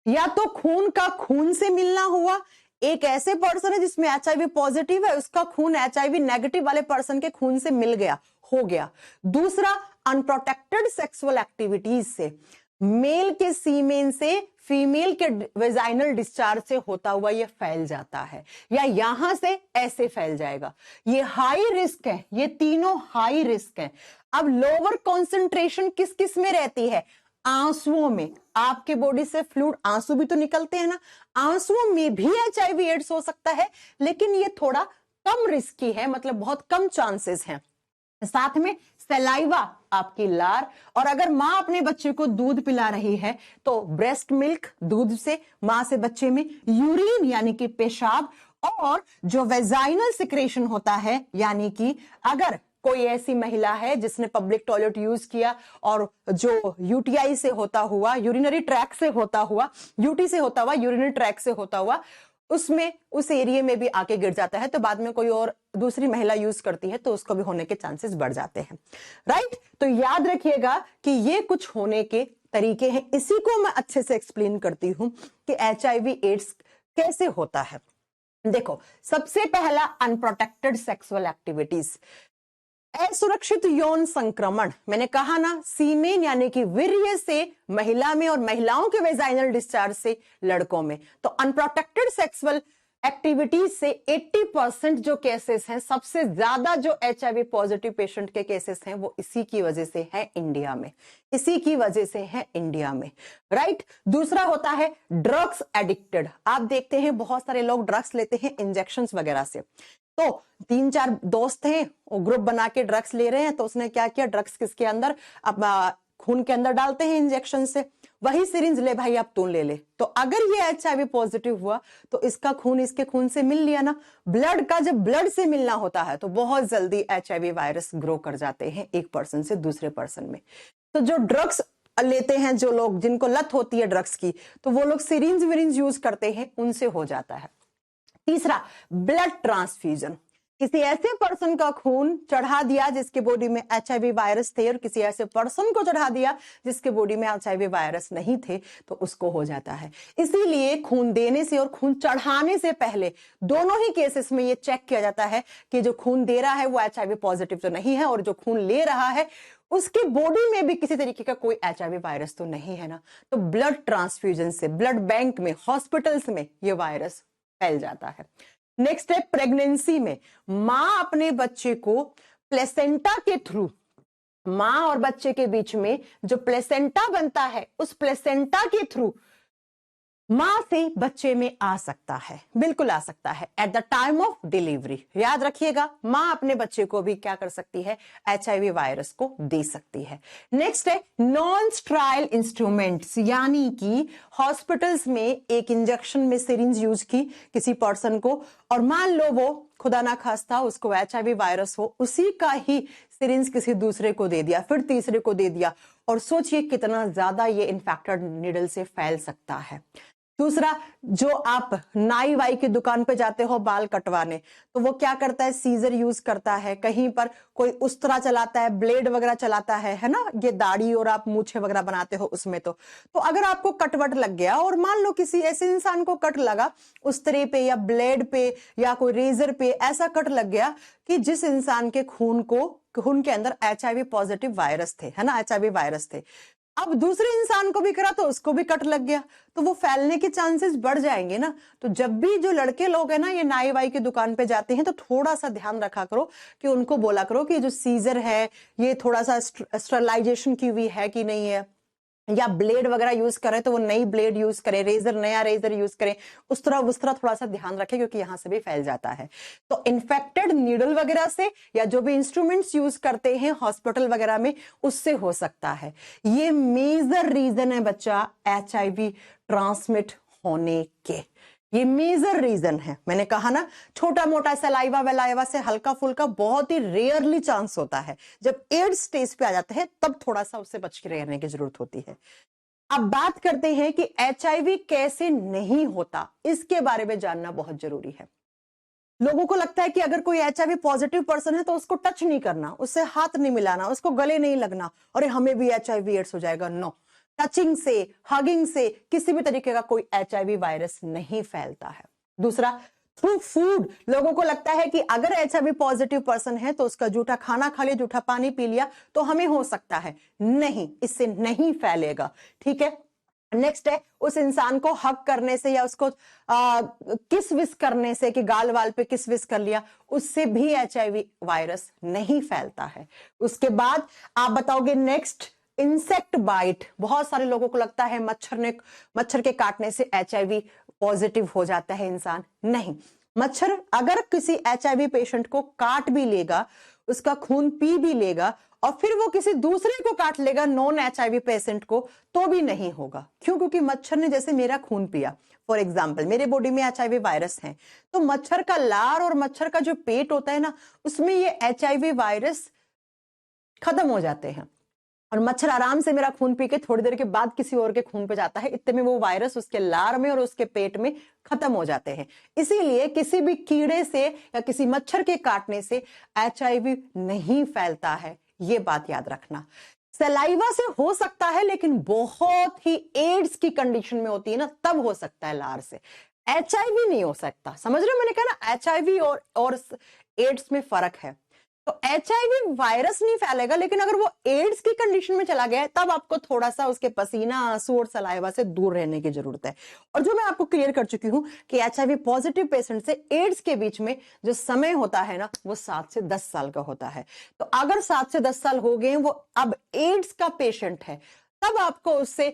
या तो खून का खून से मिलना हुआ, एक ऐसे पर्सन है जिसमें HIV पॉजिटिव है, उसका खून HIV नेगेटिव वाले पर्सन के खून से मिल गया, हो गया। दूसरा, अनप्रोटेक्टेड सेक्सुअल एक्टिविटीज से, मेल के सीमेन से फीमेल के वेजाइनल डिस्चार्ज से होता हुआ ये फैल जाता है, या यहां से ऐसे फैल जाएगा। ये हाई रिस्क है, ये तीनों हाई रिस्क है। अब लोअर कॉन्सेंट्रेशन किस किस में रहती है? आंसुओं में। आपके बॉडी से फ्लूइड, आंसू भी तो निकलते हैं ना, आंसुओं में भी HIV एड्स हो सकता है, लेकिन ये थोड़ा कम रिस्की है, मतलब बहुत कम चांसेस हैं। साथ में सलाइवा, आपकी लार, और अगर मां अपने बच्चे को दूध पिला रही है तो ब्रेस्ट मिल्क, दूध से मां से बच्चे में, यूरिन यानी कि पेशाब, और जो वेजाइनल सिक्रेशन होता है, यानी कि अगर कोई ऐसी महिला है जिसने पब्लिक टॉयलेट यूज किया और जो UTI से होता हुआ, यूरिनरी ट्रैक से होता हुआ, UT से होता हुआ, यूरिनरी ट्रैक से होता हुआ, उसमें उस एरिया में भी आके गिर जाता है, तो बाद में कोई और दूसरी महिला यूज करती है तो उसको भी होने के चांसेस बढ़ जाते हैं। राइट? तो याद रखिएगा कि ये कुछ होने के तरीके हैं, इसी को मैं अच्छे से एक्सप्लेन करती हूं कि HIV एड्स कैसे होता है। देखो, सबसे पहला अनप्रोटेक्टेड सेक्सुअल एक्टिविटीज, असुरक्षित यौन संक्रमण। मैंने कहा ना, सीमेन यानी कि वीर्य से महिला में और महिलाओं के वेजाइनल डिस्चार्ज से लड़कों में। तो अनप्रोटेक्टेड सेक्सुअल एक्टिविटीज से 80% जो केसेस हैं, सबसे ज्यादा जो HIV पॉजिटिव पेशेंट के केसेस हैं, वो इसी की वजह से है इंडिया में, इसी की वजह से है इंडिया में। राइट? दूसरा होता है ड्रग्स एडिक्टेड। आप देखते हैं बहुत सारे लोग ड्रग्स लेते हैं इंजेक्शंस वगैरह से। तो 3-4 दोस्त हैं, वो ग्रुप बना के ड्रग्स ले रहे हैं, तो उसने क्या किया, ड्रग्स किसके अंदर, अब खून के अंदर डालते हैं इंजेक्शन से, वही सिरिंज ले भाई अब तू ले ले। तो अगर ये HIV पॉजिटिव हुआ तो इसका खून इसके खून से मिल लिया ना, ब्लड का जब ब्लड से मिलना होता है तो बहुत जल्दी HIV वायरस ग्रो कर जाते हैं एक पर्सन से दूसरे पर्सन में। तो जो ड्रग्स लेते हैं, जो लोग जिनको लत होती है ड्रग्स की, तो वो लोग सिरिंज विरिंज यूज करते हैं, उनसे हो जाता है। तीसरा, ब्लड ट्रांसफ्यूजन। किसी ऐसे पर्सन का खून चढ़ा दिया जिसके बॉडी में एचआईवी वायरस थे और किसी ऐसे पर्सन को चढ़ा दिया जिसके बॉडी में एचआईवी वायरस नहीं थे, तो उसको हो जाता है। इसीलिए खून देने से और खून चढ़ाने से पहले दोनों ही केसेस में ये चेक किया जाता है कि जो खून दे रहा है वो एचआईवी पॉजिटिव तो नहीं है, और जो खून ले रहा है उसके बॉडी में भी किसी तरीके का कोई एचआईवी वायरस तो नहीं है ना। तो ब्लड ट्रांसफ्यूजन से, ब्लड बैंक में, हॉस्पिटल्स में ये वायरस फैल जाता है। नेक्स्ट है प्रेगनेंसी में। मां अपने बच्चे को प्लेसेंटा के थ्रू, मां और बच्चे के बीच में जो प्लेसेंटा बनता है उस प्लेसेंटा के थ्रू मां से बच्चे में आ सकता है, बिल्कुल आ सकता है at the time of delivery. याद रखिएगा, मां अपने बच्चे को भी क्या कर सकती है, एचआईवी वायरस को दे सकती है। नेक्स्ट है नॉन स्टेराइल इंस्ट्रूमेंट्स, यानी कि हॉस्पिटल्स में एक इंजेक्शन में सिरिंज यूज की किसी पर्सन को, और मान लो वो खुदा ना खास्ता उसको एचआईवी वायरस हो, उसी का ही सिरिंज किसी दूसरे को दे दिया, फिर तीसरे को दे दिया, और सोचिए कितना ज्यादा ये इन्फेक्टेड नीडल से फैल सकता है। दूसरा, जो आप नाई वाई की दुकान पे जाते हो बाल कटवाने, तो वो क्या करता है, सीजर यूज करता है, कहीं पर कोई उस तरह चलाता है, ब्लेड वगैरह चलाता है ना, ये दाढ़ी और आप मूछे वगैरह बनाते हो उसमें। तो अगर आपको कटवट लग गया और मान लो किसी ऐसे इंसान को कट लगा उस तरह पे या ब्लेड पे या कोई रेजर पे, ऐसा कट लग गया कि जिस इंसान के खून के अंदर एचआईवी पॉजिटिव वायरस थे, है ना, एचआईवी वायरस थे, अब दूसरे इंसान को भी करा तो उसको भी कट लग गया, तो वो फैलने के चांसेस बढ़ जाएंगे ना। तो जब भी जो लड़के लोग हैं ना ये नाई वाई की दुकान पे जाते हैं, तो थोड़ा सा ध्यान रखा करो कि उनको बोला करो कि जो सीजर है ये थोड़ा सा स्टरलाइजेशन की हुई है कि नहीं है, या ब्लेड वगैरह यूज करें तो वो नई ब्लेड यूज करें, नया रेजर यूज करें, उस तरह थोड़ा सा ध्यान रखें, क्योंकि यहां से भी फैल जाता है। तो इन्फेक्टेड नीडल वगैरह से या जो भी इंस्ट्रूमेंट्स यूज करते हैं हॉस्पिटल वगैरह में, उससे हो सकता है। ये मेजर रीजन है बच्चा एचआईवी ट्रांसमिट होने के, ये मेजर रीजन है। मैंने कहा ना, छोटा मोटा सलाइवा वेलाइवा से हल्का फुल्का बहुत ही रेयरली चांस होता है, जब एड्स स्टेज पे आ जाता है तब थोड़ा सा उससे बच के रहने की जरूरत होती है। अब बात करते हैं कि एचआईवी कैसे नहीं होता, इसके बारे में जानना बहुत जरूरी है। लोगों को लगता है कि अगर कोई एचआईवी पॉजिटिव पर्सन है तो उसको टच नहीं करना, उससे हाथ नहीं मिलाना, उसको गले नहीं लगना, और हमें भी एचआईवी एड्स हो जाएगा। नो, टचिंग से, हगिंग से किसी भी तरीके का कोई एचआईवी वायरस नहीं फैलता है। दूसरा, थ्रू फूड। लोगों को लगता है कि अगर एचआईवी पॉजिटिव पर्सन है तो उसका जूठा खाना खा लिया, जूठा पानी पी लिया तो हमें हो सकता है। नहीं, इससे नहीं फैलेगा, ठीक है। नेक्स्ट है, उस इंसान को हग करने से या उसको किस विस करने से, कि गाल वाल पे किस विस कर लिया, उससे भी एचआईवी वायरस नहीं फैलता है। उसके बाद आप बताओगे नेक्स्ट, इंसेक्ट बाइट। बहुत सारे लोगों को लगता है मच्छर के काटने से एचआईवी पॉजिटिव हो जाता है इंसान। नहीं, मच्छर अगर किसी एचआईवी पेशेंट को काट भी लेगा, उसका खून पी भी लेगा और फिर वो किसी दूसरे को काट लेगा नॉन एचआईवी पेशेंट को, तो भी नहीं होगा। क्यों? क्योंकि मच्छर ने जैसे मेरा खून पिया, फॉर एग्जाम्पल मेरे बॉडी में एचआईवी वायरस है, तो मच्छर का लार और मच्छर का जो पेट होता है ना, उसमें ये एचआईवी वायरस खत्म हो जाते हैं, और मच्छर आराम से मेरा खून पी के थोड़ी देर के बाद किसी और के खून पे जाता है, इतने में वो वायरस उसके लार में और उसके पेट में खत्म हो जाते हैं। इसीलिए किसी भी कीड़े से या किसी मच्छर के काटने से एचआईवी नहीं फैलता है, ये बात याद रखना। सलाइवा से हो सकता है, लेकिन बहुत ही एड्स की कंडीशन में होती है ना, तब हो सकता है लार से। एचआईवी नहीं हो सकता, समझ रहे हो? मैंने कहा ना, एचआईवी और एड्स में फर्क है। तो एचआईवी वायरस नहीं फैलेगा, लेकिन अगर वो एड्स की कंडीशन में चला गया है, तब आपको थोड़ा सा उसके पसीना, आंसू और सलाइवा से दूर रहने की जरूरत है। और जो मैं आपको क्लियर कर चुकी हूं कि एचआईवी पॉजिटिव पेशेंट से एड्स के बीच में जो समय होता है ना, वो 7 से 10 साल का होता है। तो अगर 7 से 10 साल हो गए, वो अब एड्स का पेशेंट है, तब आपको उससे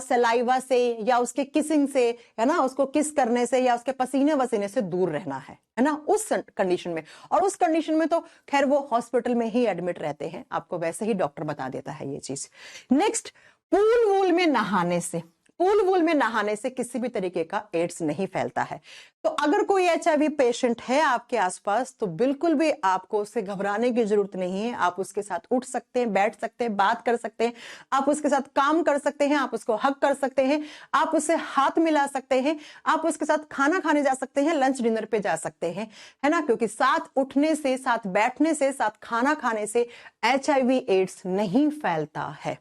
सलाइवा से या उसके किसिंग से, है ना, उसको किस करने से या उसके पसीने वसीने से दूर रहना है ना, उस कंडीशन में। और उस कंडीशन में तो खैर वो हॉस्पिटल में ही एडमिट रहते हैं, आपको वैसे ही डॉक्टर बता देता है ये चीज। नेक्स्ट, पूल वूल में नहाने से। पूल वूल में नहाने से किसी भी तरीके का एड्स नहीं फैलता है। तो अगर कोई एचआईवी पेशेंट है आपके आसपास तो बिल्कुल भी आपको उससे घबराने की जरूरत नहीं है। आप उसके साथ उठ सकते हैं, बैठ सकते हैं, बात कर सकते हैं, आप उसके साथ काम कर सकते हैं, आप उसको हग कर सकते हैं, आप उससे हाथ मिला सकते हैं, आप उसके साथ खाना खाने जा सकते हैं, लंच डिनर पे जा सकते हैं, है ना, क्योंकि साथ उठने से, साथ बैठने से, साथ खाना खाने से एचआईवी एड्स नहीं फैलता है।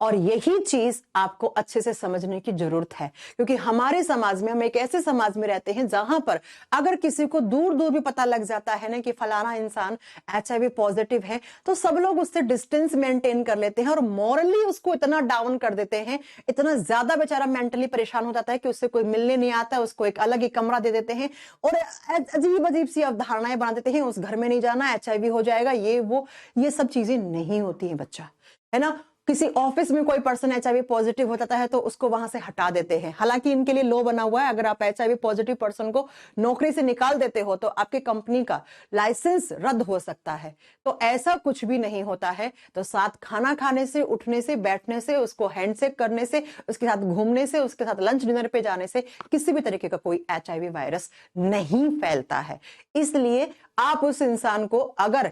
और यही चीज आपको अच्छे से समझने की जरूरत है, क्योंकि हमारे समाज में, हम एक ऐसे समाज में रहते हैं जहां पर अगर किसी को दूर दूर भी पता लग जाता है ना कि फलाना इंसान एचआईवी पॉजिटिव है, तो सब लोग उससे डिस्टेंस मेंटेन कर लेते हैं और मॉरली उसको इतना डाउन कर देते हैं, इतना ज्यादा बेचारा मेंटली परेशान हो जाता है कि उससे कोई मिलने नहीं आता, उसको एक अलग ही कमरा दे देते हैं और अजीब अजीब सी अवधारणाएं बना देते हैं, उस घर में नहीं जाना, एचआईवी हो जाएगा, ये वो, ये सब चीजें नहीं होती हैं बच्चा, है ना। किसी ऑफिस में कोई पर्सन एचआईवी पॉजिटिव हो जाता है तो उसको वहां से हटा देते हैं। हालांकि इनके लिए लॉ बना हुआ है, अगर आप एचआईवी पॉजिटिव पर्सन को नौकरी से निकाल देते हो तो आपकी कंपनी का लाइसेंस रद्द हो सकता है। तो ऐसा कुछ भी नहीं होता है। तो साथ खाना खाने से, उठने से, बैठने से, उसको हैंडशेक करने से, उसके साथ घूमने से, उसके साथ लंच डिनर पे जाने से किसी भी तरीके का कोई एचआईवी वायरस नहीं फैलता है। इसलिए आप उस इंसान को अगर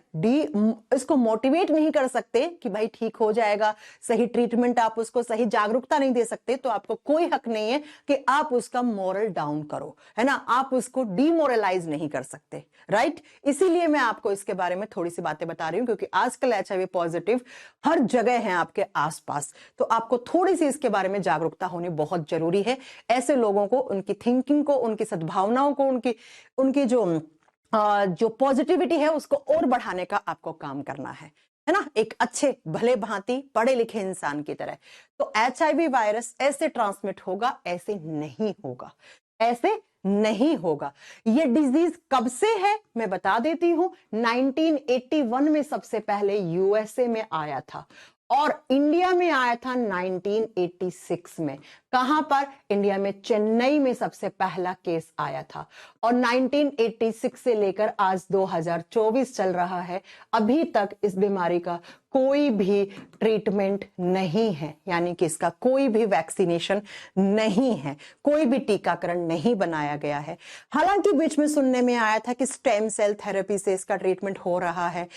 इसको मोटिवेट नहीं कर सकते कि भाई ठीक हो जाएगा, सही ट्रीटमेंट, आप उसको सही जागरूकता नहीं दे सकते, तो आपको कोई हक नहीं है कि आप उसका मोरल डाउन करो, है ना, आप उसको डिमोरलाइज नहीं कर सकते, राइट। इसीलिए मैं आपको इसके बारे में थोड़ी सी बातें बता रही हूं, क्योंकि आजकल एचआईवी पॉजिटिव हर जगह है आपके आसपास, तो आपको थोड़ी सी इसके बारे में जागरूकता होनी बहुत जरूरी है। ऐसे लोगों को, उनकी थिंकिंग को, उनकी सद्भावनाओं को, उनकी उनकी जो पॉजिटिविटी है उसको और बढ़ाने का आपको काम करना है ना, एक अच्छे भले भांति पढ़े लिखे इंसान की तरह। तो एचआईवी वायरस ऐसे ट्रांसमिट होगा, ऐसे नहीं होगा, ऐसे नहीं होगा। ये डिजीज कब से है मैं बता देती हूं। 1981 में सबसे पहले यूएसए में आया था और इंडिया में आया था 1986 में। कहां पर? इंडिया में चेन्नई में सबसे पहला केस आया था और 1986 से लेकर आज 2024 चल रहा है, अभी तक इस बीमारी का कोई भी ट्रीटमेंट नहीं है, यानी कि इसका कोई भी वैक्सीनेशन नहीं है, कोई भी टीकाकरण नहीं बनाया गया है। हालांकि बीच में सुनने में आया था कि स्टेम सेल थेरेपी से इसका ट्रीटमेंट हो रहा है,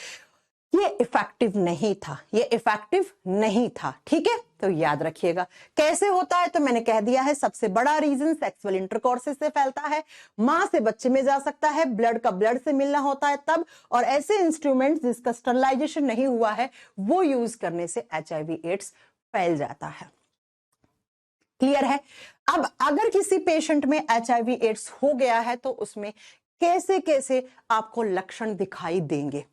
ये इफेक्टिव नहीं था, ये इफेक्टिव नहीं था, ठीक है। तो याद रखिएगा कैसे होता है, तो मैंने कह दिया है, सबसे बड़ा रीजन सेक्सुअल इंटरकोर्स से फैलता है, मां से बच्चे में जा सकता है, ब्लड का ब्लड से मिलना होता है तब, और ऐसे इंस्ट्रूमेंट्स जिसका स्टरलाइजेशन नहीं हुआ है वो यूज करने से एचआईवी एड्स फैल जाता है। क्लियर है? अब अगर किसी पेशेंट में एचआईवी एड्स हो गया है तो उसमें कैसे कैसे आपको लक्षण दिखाई देंगे।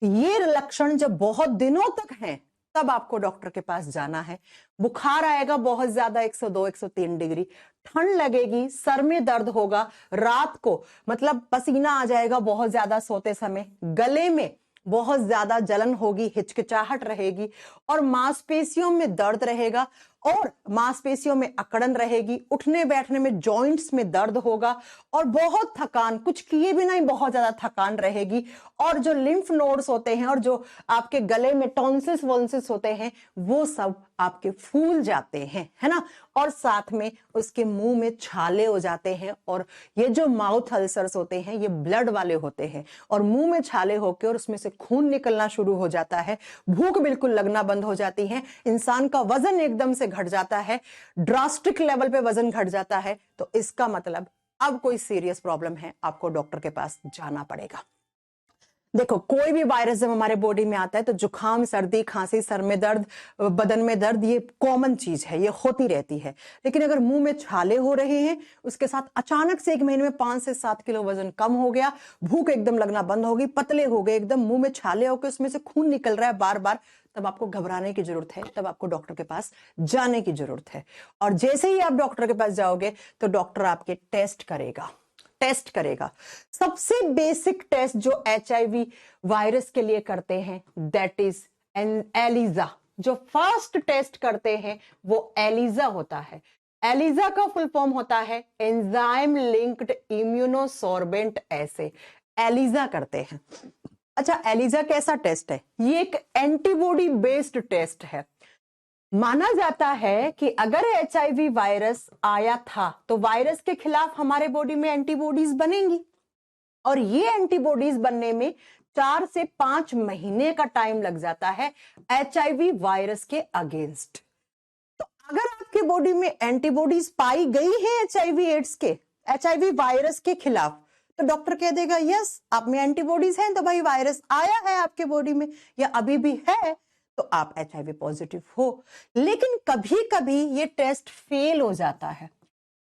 ये लक्षण जब बहुत दिनों तक हैं तब आपको डॉक्टर के पास जाना है। बुखार आएगा बहुत ज्यादा, 102 103 डिग्री, ठंड लगेगी, सर में दर्द होगा, रात को मतलब पसीना आ जाएगा बहुत ज्यादा सोते समय, गले में बहुत ज्यादा जलन होगी, हिचकिचाहट रहेगी और मांसपेशियों में दर्द रहेगा और मांसपेशियों में अकड़न रहेगी, उठने बैठने में जॉइंट्स में दर्द होगा और बहुत थकान, कुछ किए भी नहीं बहुत ज्यादा थकान रहेगी और जो लिम्फ नोड्स होते हैं और जो आपके गले में टॉन्सिल्स वॉन्सिल्स होते हैं वो सब आपके फूल जाते हैं, है ना, और साथ में उसके मुंह में छाले हो जाते हैं। और ये जो माउथ अल्सर्स होते हैं ये ब्लड वाले होते हैं और मुंह में छाले होकर और उसमें से खून निकलना शुरू हो जाता है, भूख बिल्कुल लगना बंद हो जाती है, इंसान का वजन एकदम से घट जाता है, ड्रास्टिक लेवल पे वजन घट जाता है। तो इसका मतलब अब कोई सीरियस प्रॉब्लम है, आपको डॉक्टर के पास जाना पड़ेगा। देखो कोई भी वायरस जब हमारे बॉडी में आता है तो जुकाम, सर्दी, खांसी, सर में दर्द, बदन में दर्द, ये कॉमन चीज है, ये होती रहती है। लेकिन अगर मुंह में छाले हो रहे हैं, उसके साथ अचानक से 1 महीने में 5 से 7 किलो वजन कम हो गया, भूख एकदम लगना बंद हो गई, पतले हो गए एकदम, मुंह में छाले होकर उसमें से खून निकल रहा है बार बार, तब आपको घबराने की जरूरत है, तब आपको डॉक्टर के पास जाने की जरूरत है। और जैसे ही आप डॉक्टर के पास जाओगे तो डॉक्टर आपके टेस्ट करेगा। सबसे बेसिक टेस्ट जो एचआईवी वायरस के लिए करते हैं दैट इज एलिजा। जो फर्स्ट टेस्ट करते हैं वो एलिजा होता है। एलिजा का फुल फॉर्म होता है एंजाइम लिंक्ड इम्यूनोसॉर्बेंट एसे, एलिजा करते हैं। अच्छा, एलिजा कैसा टेस्ट है? ये एक एंटीबॉडी बेस्ड टेस्ट है। माना जाता है कि अगर HIV वायरस आया था तो वायरस के खिलाफ हमारे बॉडी में एंटीबॉडीज बनेंगी और ये एंटीबॉडीज बनने में 4 से 5 महीने का टाइम लग जाता है HIV वायरस के अगेंस्ट। तो अगर आपके बॉडी में एंटीबॉडीज पाई गई है HIV एड्स के, HIV वायरस के खिलाफ, तो डॉक्टर कह देगा यस आप में एंटीबॉडीज हैं, तो भाई वायरस आया है आपके बॉडी में या अभी भी है तो आप HIV पॉजिटिव हो। लेकिन कभी कभी ये टेस्ट फेल हो जाता है।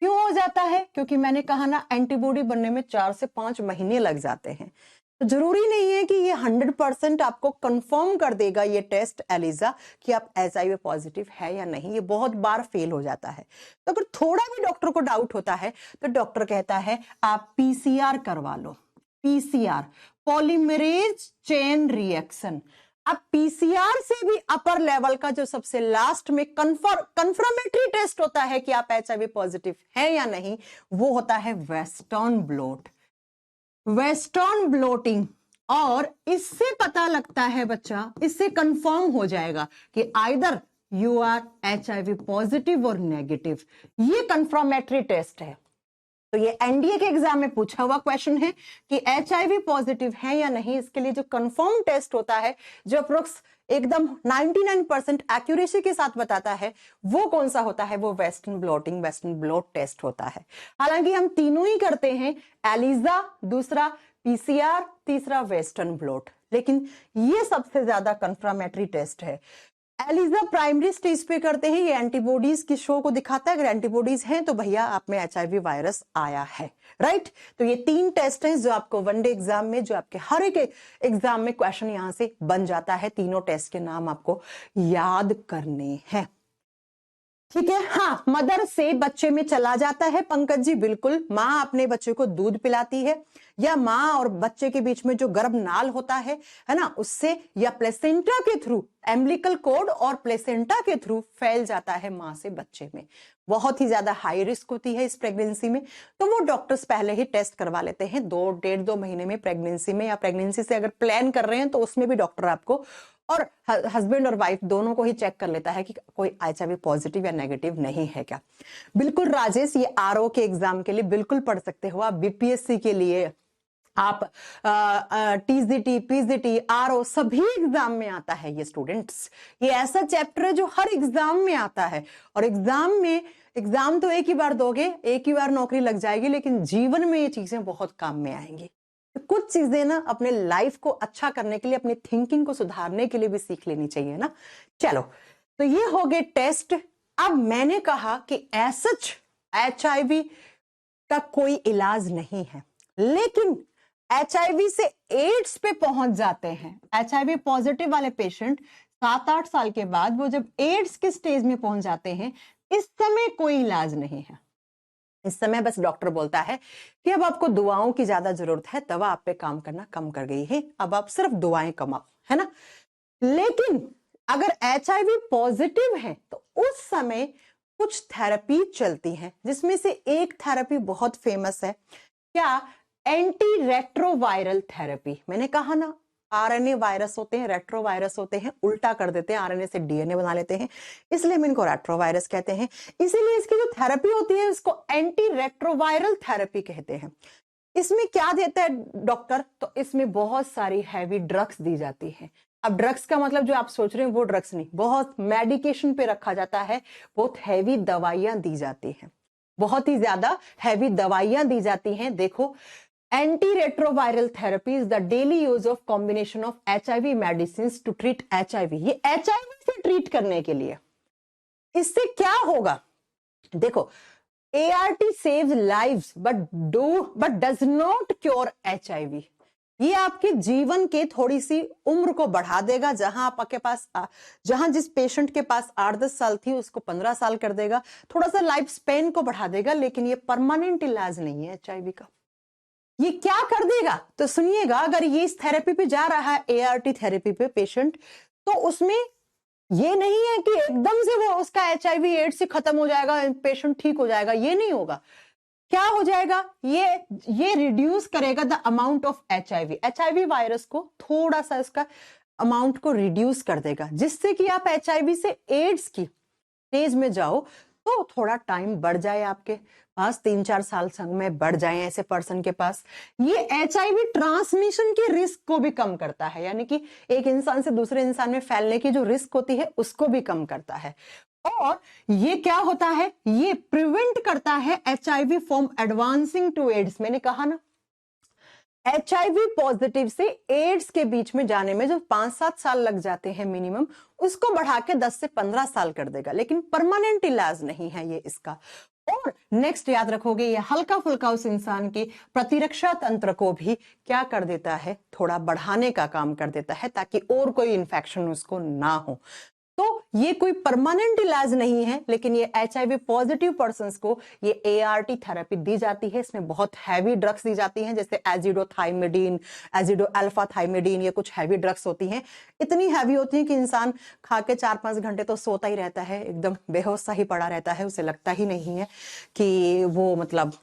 क्यों हो जाता है? क्योंकि मैंने कहा ना एंटीबॉडी बनने में 4 से 5 महीने लग जाते हैं। तो जरूरी नहीं है कि ये 100% आपको कंफर्म कर देगा ये टेस्ट एलिजा कि आप HIV पॉजिटिव है या नहीं। ये बहुत बार फेल हो जाता है। तो अगर थोड़ा भी डॉक्टर को डाउट होता है तो डॉक्टर कहता है आप PCR करवा लो। PCR, polymerase chain reaction. अब PCR से भी अपर लेवल का जो सबसे लास्ट में कंफर्मेटरी टेस्ट होता है कि आप HIV पॉजिटिव है या नहीं, वो होता है वेस्टर्न ब्लॉट, वेस्टर्न ब्लॉटिंग। और इससे पता लगता है बच्चा, इससे कंफर्म हो जाएगा कि either you are HIV positive और नेगेटिव। ये कंफर्मेटरी टेस्ट है। तो ये एनडीए के एग्जाम में पूछा हुआ क्वेश्चन है कि HIV पॉजिटिव है या नहीं। इसके लिए जो कंफर्म टेस्ट होता है, जो अप्रोक्स एकदम 99% एक्यूरेसी के साथ बताता है, वो कौन सा होता है? वो western blotting, western blot test होता है। हालांकि हम तीनों ही करते हैं, एलिजा, दूसरा PCR, तीसरा वेस्टर्न ब्लॉट, लेकिन ये सबसे ज्यादा कंफर्मेटरी टेस्ट है। एलिजा प्राइमरी स्टेज पे करते हैं, ये एंटीबॉडीज की शो को दिखाता है। अगर एंटीबॉडीज हैं तो भैया आप में HIV वायरस आया है, राइट। तो ये 3 टेस्ट हैं जो आपको वनडे एग्जाम में, जो आपके हर एक एग्जाम में क्वेश्चन यहां से बन जाता है। तीनों टेस्ट के नाम आपको याद करने हैं, ठीक है। हाँ, मदर से बच्चे में चला जाता है पंकज जी, बिल्कुल। माँ अपने बच्चे को दूध पिलाती है, या माँ और बच्चे के बीच में जो गर्भ नाल होता है ना, उससे, या प्लेसेंटा के थ्रू, एम्बिलिकल कॉर्ड और प्लेसेंटा के थ्रू फैल जाता है माँ से बच्चे में। बहुत ही ज्यादा हाई रिस्क होती है इस प्रेगनेंसी में, तो वो डॉक्टर्स पहले ही टेस्ट करवा लेते हैं 2 महीने में प्रेगनेंसी में, या प्रेगनेंसी से अगर प्लान कर रहे हैं तो उसमें भी डॉक्टर आपको और हस्बैंड और वाइफ दोनों को ही चेक कर लेता है कि कोई HIV पॉजिटिव या नेगेटिव नहीं है क्या। बिल्कुल राजेश, ये RO के एग्जाम के लिए बिल्कुल पढ़ सकते हो आप। BPSC के लिए आप TGT, PGT, RO सभी एग्जाम में आता है ये स्टूडेंट्स। ये ऐसा चैप्टर है जो हर एग्जाम में आता है, और एग्जाम तो एक ही बार दोगे, एक ही बार नौकरी लग जाएगी, लेकिन जीवन में ये चीजें बहुत काम में आएंगी। तो कुछ चीजें ना अपने लाइफ को अच्छा करने के लिए, अपनी थिंकिंग को सुधारने के लिए भी सीख लेनी चाहिए ना। चलो, तो ये हो गए टेस्ट। अब मैंने कहा कि सच HIV का कोई इलाज नहीं है, लेकिन HIV से एड्स पे पहुंच जाते हैं। HIV पॉजिटिव वाले पेशेंट 7-8 साल के बाद वो जब एड्स के स्टेज में पहुंच जाते हैं, इस समय कोई इलाज नहीं है। इस समय बस डॉक्टर बोलता है कि अब आपको दुआओं की ज्यादा जरूरत है, दवा आप पे काम करना कम कर गई है, अब आप सिर्फ दुआएं कमाओ, है ना। लेकिन अगर HIV पॉजिटिव है तो उस समय कुछ थेरेपी चलती है, जिसमें से एक थेरेपी बहुत फेमस है। क्या? Anti retroviral therapy. मैंने कहा ना, RNA वायरस होते हैं, रेट्रोवायरस होते हैं, उल्टा कर देते हैं, RNA से DNA बना लेते हैं, इसलिए हम इनको रेट्रोवायरस कहते हैं। इसीलिए इसकी जो थेरेपी होती है उसको एंटी रेट्रोवायरल थेरेपी कहते हैं। इसमें क्या देता है डॉक्टर? तो इसमें बहुत सारी हैवी ड्रग्स दी जाती हैं। अब ड्रग्स का मतलब जो आप सोच रहे हैं वो ड्रग्स नहीं, बहुत मेडिकेशन पे रखा जाता है, बहुत हैवी दवाइयां दी जाती हैं, बहुत ही ज्यादा हैवी दवाइयां दी जाती हैं। देखो, antiretroviral therapy is the daily use of combination of HIV medicine to treat HIV। ये HIV से ट्रीट करने के लिए। इससे क्या होगा? देखो, ART saves lives but does not cure HIV। ये आपके जीवन के थोड़ी सी उम्र को बढ़ा देगा। जहां जिस पेशेंट के पास 8-10 साल थी उसको 15 साल कर देगा, थोड़ा सा लाइफ स्पेन को बढ़ा देगा, लेकिन ये परमानेंट इलाज नहीं है HIV का। ये क्या कर देगा? तो सुनिएगा, अगर ये इस थेरेपी पे जा रहा है, ART थेरेपी पे पेशेंट, तो उसमें ये नहीं है कि एकदम से वो उसका HIV एड्स से खत्म हो जाएगा, पेशेंट ठीक हो जाएगा, ये नहीं होगा। क्या हो जाएगा? ये रिड्यूस करेगा the amount of HIV virus को, थोड़ा सा इसका अमाउंट को रिड्यूस कर देगा, जिससे कि आप HIV से एड्स की स्टेज में जाओ तो थोड़ा टाइम बढ़ जाए, आपके पास 3-4 साल संग में बढ़ जाए ऐसे पर्सन के पास। ये HIV ट्रांसमिशन के रिस्क को भी कम करता है, यानी कि एक इंसान से दूसरे इंसान में फैलने की जो रिस्क होती है उसको भी कम करता है। और ये क्या होता है, ये प्रिवेंट करता है HIV from advancing to AIDS. मैंने कहा ना, HIV पॉजिटिव से एड्स के बीच में जाने में जो 5-7 साल लग जाते हैं मिनिमम, उसको बढ़ा के 10 से 15 साल कर देगा, लेकिन परमानेंट इलाज नहीं है ये इसका। और नेक्स्ट याद रखोगे, ये हल्का फुल्का उस इंसान की प्रतिरक्षा तंत्र को भी क्या कर देता है, थोड़ा बढ़ाने का काम कर देता है, ताकि और कोई इंफेक्शन उसको ना हो। तो ये कोई परमानेंट इलाज नहीं है, लेकिन ये HIV पॉजिटिव पर्संस को ये ART थेरेपी दी जाती है। इसमें बहुत हैवी ड्रग्स दी जाती हैं, जैसे एजिडोथाइमिडीन, एजिडो अल्फा थाइमिडीन, ये कुछ हैवी ड्रग्स होती हैं। इतनी हैवी होती है कि इंसान खा के 4-5 घंटे तो सोता ही रहता है, एकदम बेहोश सा ही पड़ा रहता है, उसे लगता ही नहीं है कि वो मतलब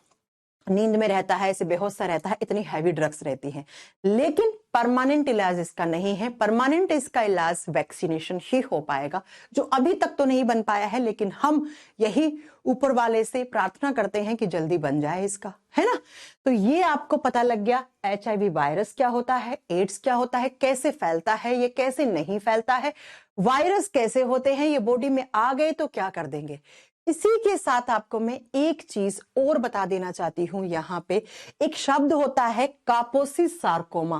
नींद में रहता है, ऐसे बेहोश सा रहता है, इतनी हैवी ड्रग्स रहती हैं। लेकिन परमानेंट इलाज इसका नहीं है। परमानेंट इसका इलाज वैक्सीनेशन ही हो पाएगा, जो अभी तक तो नहीं बन पाया है, लेकिन हम यही ऊपर वाले से प्रार्थना करते हैं कि जल्दी बन जाए इसका, है ना। तो ये आपको पता लग गया HIV वायरस क्या होता है, एड्स क्या होता है, कैसे फैलता है, ये कैसे नहीं फैलता है, वायरस कैसे होते हैं, ये बॉडी में आ गए तो क्या कर देंगे। इसी के साथ आपको मैं एक चीज और बता देना चाहती हूं। यहाँ पे एक शब्द होता है कापोसी सार्कोमा।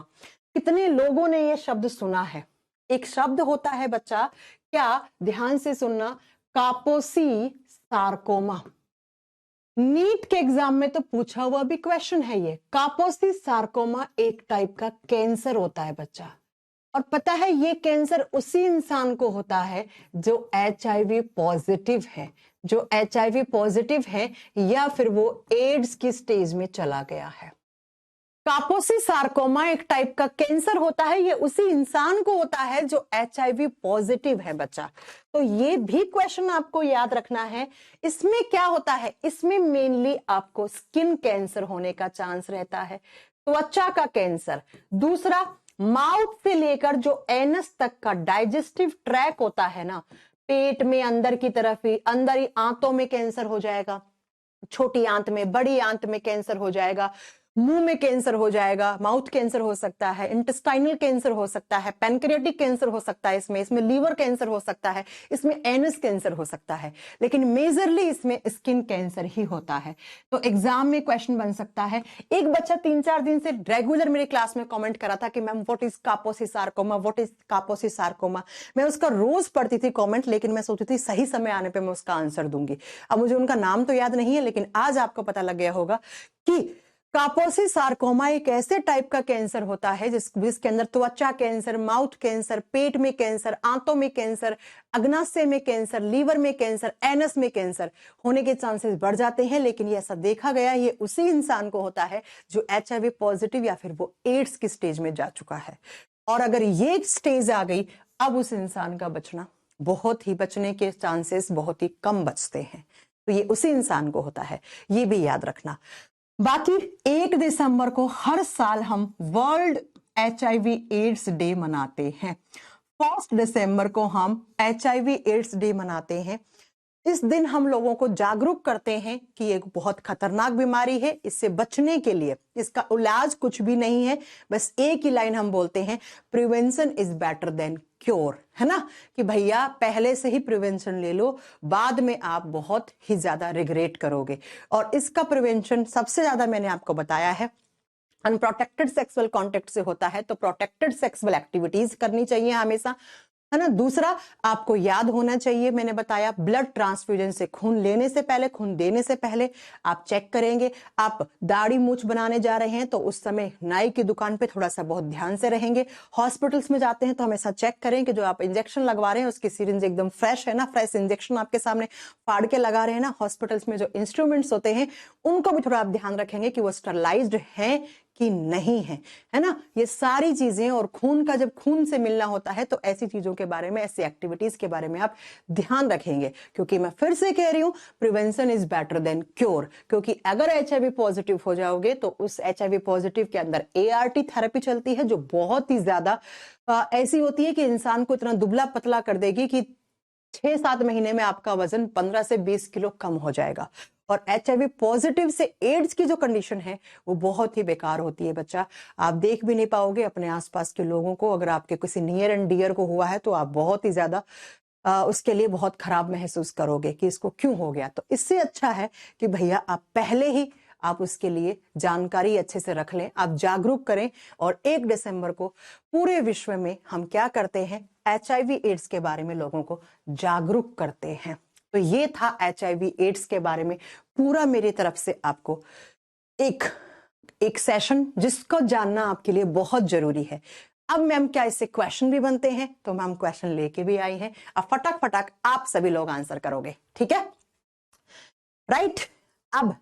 कितने लोगों ने ये शब्द सुना है? एक शब्द होता है बच्चा, क्या, ध्यान से सुनना, कापोसी सार्कोमा। नीट के एग्जाम में तो पूछा हुआ भी क्वेश्चन है ये। कापोसी सार्कोमा एक टाइप का कैंसर होता है बच्चा, और पता है ये कैंसर उसी इंसान को होता है जो HIV पॉजिटिव है, जो HIV पॉजिटिव है या फिर वो एड्स की स्टेज में चला गया है। कापोसी सार्कोमा एक टाइप का कैंसर होता है, ये उसी इंसान को होता है जो HIV पॉजिटिव है बच्चा। तो ये भी क्वेश्चन आपको याद रखना है। इसमें क्या होता है, इसमें मेनली आपको स्किन कैंसर होने का चांस रहता है, त्वचा का कैंसर। दूसरा, माउथ से लेकर जो एनस तक का डाइजेस्टिव ट्रैक होता है ना, पेट में अंदर की तरफ ही, अंदर ही आंतों में कैंसर हो जाएगा, छोटी आंत में, बड़ी आंत में कैंसर हो जाएगा, मुंह में कैंसर हो जाएगा, माउथ कैंसर हो सकता है, इंटेस्टाइनल कैंसर हो सकता है, पैनक्रियाटिक कैंसर हो सकता है, इसमें लीवर कैंसर हो सकता है, इसमें एनस कैंसर हो सकता है, लेकिन मेजरली इसमें स्किन कैंसर ही होता है। तो एग्जाम में क्वेश्चन बन सकता है। एक बच्चा 3-4 दिन से रेगुलर मेरे क्लास में कमेंट करा था कि ma'am what is कापोसी sarcoma, what is कापोसी sarcoma. मैं उसका रोज पढ़ती थी कमेंट, लेकिन मैं सोचती थी सही समय आने पे मैं उसका आंसर दूंगी। अब मुझे उनका नाम तो याद नहीं है, लेकिन आज आपको पता लग गया होगा कि कापोसी सार्कोमा एक ऐसे टाइप का कैंसर होता है जिसके अंदर त्वचा कैंसर, माउथ कैंसर, पेट में कैंसर, आंतों में कैंसर, अग्नाशय में कैंसर, लीवर में कैंसर, एनस में कैंसर होने के चांसेस बढ़ जाते हैं। लेकिन ये ऐसा देखा गया ये उसी इंसान को होता है जो HIV पॉजिटिव या फिर वो एड्स की स्टेज में जा चुका है। और अगर ये स्टेज आ गई, अब उस इंसान का बचना, बचने के चांसेस बहुत ही कम बचते हैं। तो ये उसी इंसान को होता है, ये भी याद रखना। बाकी 1 दिसंबर को हर साल हम वर्ल्ड HIV एड्स डे मनाते हैं। 1 दिसंबर को हम HIV एड्स डे मनाते हैं। इस दिन हम लोगों को जागरूक करते हैं कि एक बहुत खतरनाक बीमारी है, इससे बचने के लिए इसका इलाज कुछ भी नहीं है, बस एक ही लाइन हम बोलते हैं, prevention is better than cure, है ना, कि भैया पहले से ही प्रिवेंशन ले लो, बाद में आप बहुत ही ज्यादा रिग्रेट करोगे। और इसका प्रिवेंशन सबसे ज्यादा मैंने आपको बताया है, अनप्रोटेक्टेड सेक्सुअल कॉन्टेक्ट से होता है, तो प्रोटेक्टेड सेक्सुअल एक्टिविटीज करनी चाहिए हमेशा, है ना। दूसरा, आपको याद होना चाहिए, मैंने बताया ब्लड ट्रांसफ्यूजन से, खून लेने से पहले, खून देने से पहले आप चेक करेंगे। आप दाढ़ी मूछ बनाने जा रहे हैं तो उस समय नाई की दुकान पे थोड़ा सा बहुत ध्यान से रहेंगे। हॉस्पिटल्स में जाते हैं तो हमेशा चेक करें कि जो आप इंजेक्शन लगवा रहे हैं उसकी सिरिंज एकदम फ्रेश है ना, फ्रेश इंजेक्शन आपके सामने फाड़ के लगा रहे हैं ना। हॉस्पिटल्स में जो इंस्ट्रूमेंट्स होते हैं उनको भी थोड़ा आप ध्यान रखेंगे कि वो स्टरलाइज्ड है कि नहीं है ना। ये सारी चीजें, और खून का, जब खून से मिलना होता है तो ऐसी चीजों के बारे में, ऐसी एक्टिविटीज के बारे में आप ध्यान रखेंगे, क्योंकि मैं फिर से कह रही हूं, prevention is better than cure. क्योंकि अगर HIV पॉजिटिव हो जाओगे तो उस HIV पॉजिटिव के अंदर ART थेरेपी चलती है, जो बहुत ही ज्यादा ऐसी होती है कि इंसान को इतना दुबला पतला कर देगी कि 6-7 महीने में आपका वजन 15 से 20 किलो कम हो जाएगा। और HIV पॉजिटिव से एड्स की जो कंडीशन है वो बहुत ही बेकार होती है बच्चा। आप देख भी नहीं पाओगे अपने आसपास के लोगों को। अगर आपके किसी नियर एंड डियर को हुआ है तो आप बहुत ही ज्यादा उसके लिए बहुत खराब महसूस करोगे कि इसको क्यों हो गया। तो इससे अच्छा है कि भैया आप पहले ही आप उसके लिए जानकारी अच्छे से रख लें, आप जागरूक करें। और 1 दिसंबर को पूरे विश्व में हम क्या करते हैं, HIV एड्स के बारे में लोगों को जागरूक करते हैं। तो ये था HIV एड्स के बारे में पूरा मेरी तरफ से आपको एक सेशन जिसको जानना आपके लिए बहुत जरूरी है। अब मैम क्या इससे क्वेश्चन भी बनते हैं? तो मैम क्वेश्चन लेके भी आई हैं। अब फटाक फटाक आप सभी लोग आंसर करोगे, ठीक है? राइट। अब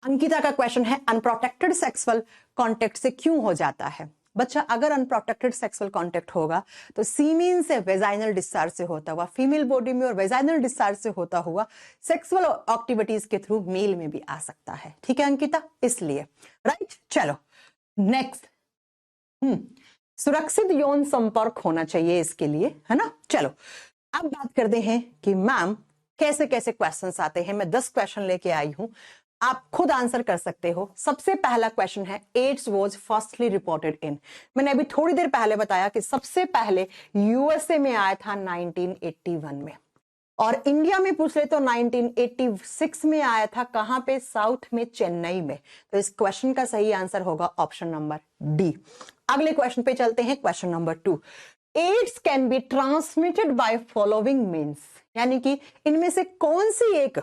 अंकिता का क्वेश्चन है, अनप्रोटेक्टेड सेक्सुअल कांटेक्ट से क्यों हो जाता है? बच्चा, अगर अनप्रोटेक्टेड सेक्सुअल कांटेक्ट होगा तो सीमेन से वेजाइनल डिस्चार्ज से होता हुआ फीमेल बॉडी में और वेजाइनल डिस्चार्ज से होता हुआ सेक्सुअल एक्टिविटीज के थ्रू मेल में भी आ सकता है। ठीक है अंकिता, इसलिए राइट। चलो नेक्स्ट, सुरक्षित यौन संपर्क होना चाहिए इसके लिए, है ना। चलो अब बात करते हैं कि मैम कैसे कैसे क्वेश्चंस आते हैं। मैं 10 क्वेश्चन लेके आई हूं, आप खुद आंसर कर सकते हो। सबसे पहला क्वेश्चन है, AIDS was firstly reported in. मैंने अभी थोड़ी देर पहले बताया कि सबसे पहले यूएसए में आया था 1981 में, और इंडिया में पूछ ले तो 1986 में आया था। कहां पे? साउथ में, चेन्नई में। तो इस क्वेश्चन का सही आंसर होगा ऑप्शन नंबर डी। अगले क्वेश्चन पे चलते हैं, question number 2। AIDS can be transmitted by following means, यानी कि इनमें से कौन सी एक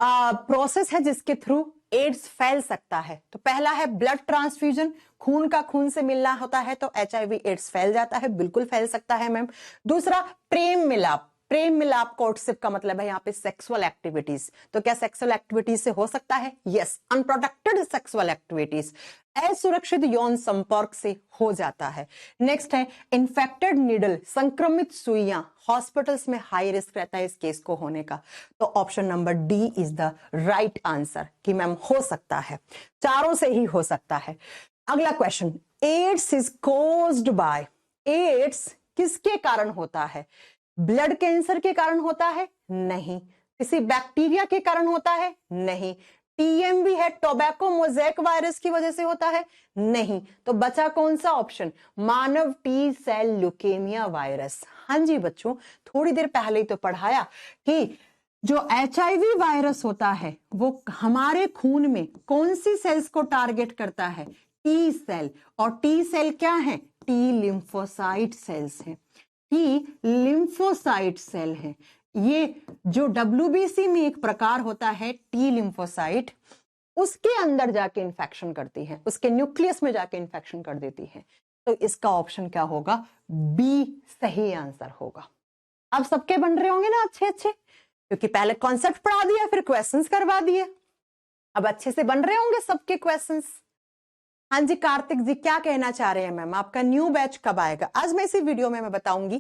प्रोसेस है जिसके थ्रू एड्स फैल सकता है? तो पहला है ब्लड ट्रांसफ्यूजन, खून का खून से मिलना होता है तो HIV एड्स फैल जाता है, बिल्कुल फैल सकता है मैम। दूसरा प्रेम मिलाप, प्रेम मिलाप कोर्टशिप का मतलब है यहाँ पे सेक्सुअल एक्टिविटीज। तो क्या सेक्सुअल एक्टिविटीज से हो सकता है? यस, अनप्रोटेक्टेड सेक्सुअल एक्टिविटीज, असुरक्षित यौन संपर्क से हो जाता है। नेक्स्ट है इन्फेक्टेड नीडल, संक्रमित सुइयां, हॉस्पिटल्स में हाई रिस्क रहता है इस केस को होने का। तो option number D is the right answer कि मैम हो सकता है, चारों से ही हो सकता है। अगला question, AIDS is caused by, AIDS किसके कारण होता है? ब्लड कैंसर के कारण होता है? नहीं। किसी बैक्टीरिया के कारण होता है? नहीं। TMV है, टोबैको मोज़ेक वायरस की वजह से होता है? नहीं। तो बचा कौन सा ऑप्शन? मानव टी सेल ल्यूकेमिया वायरस। हाँ जी बच्चों, थोड़ी देर पहले ही तो पढ़ाया कि जो HIV वायरस होता है वो हमारे खून में कौन सी सेल्स को टारगेट करता है? T cell. और टी सेल क्या है? टी लिम्फोसाइट सेल्स हैं, टी लिम्फोसाइट सेल है। ये जो WBC में एक प्रकार होता है टी लिम्फोसाइट, उसके अंदर जाके इंफेक्शन करती है, उसके न्यूक्लियस में जाके इंफेक्शन कर देती है। तो इसका ऑप्शन क्या होगा? बी सही आंसर होगा। अब सबके बन रहे होंगे ना अच्छे अच्छे, क्योंकि पहले कॉन्सेप्ट पढ़ा दिया फिर क्वेश्चंस करवा दिए। अब अच्छे से बन रहे होंगे सबके क्वेश्चंस। हाँ जी कार्तिक जी, क्या कहना चाह रहे हैं मैम? आपका न्यू बैच कब आएगा? आज मैं इसी वीडियो में मैं बताऊंगी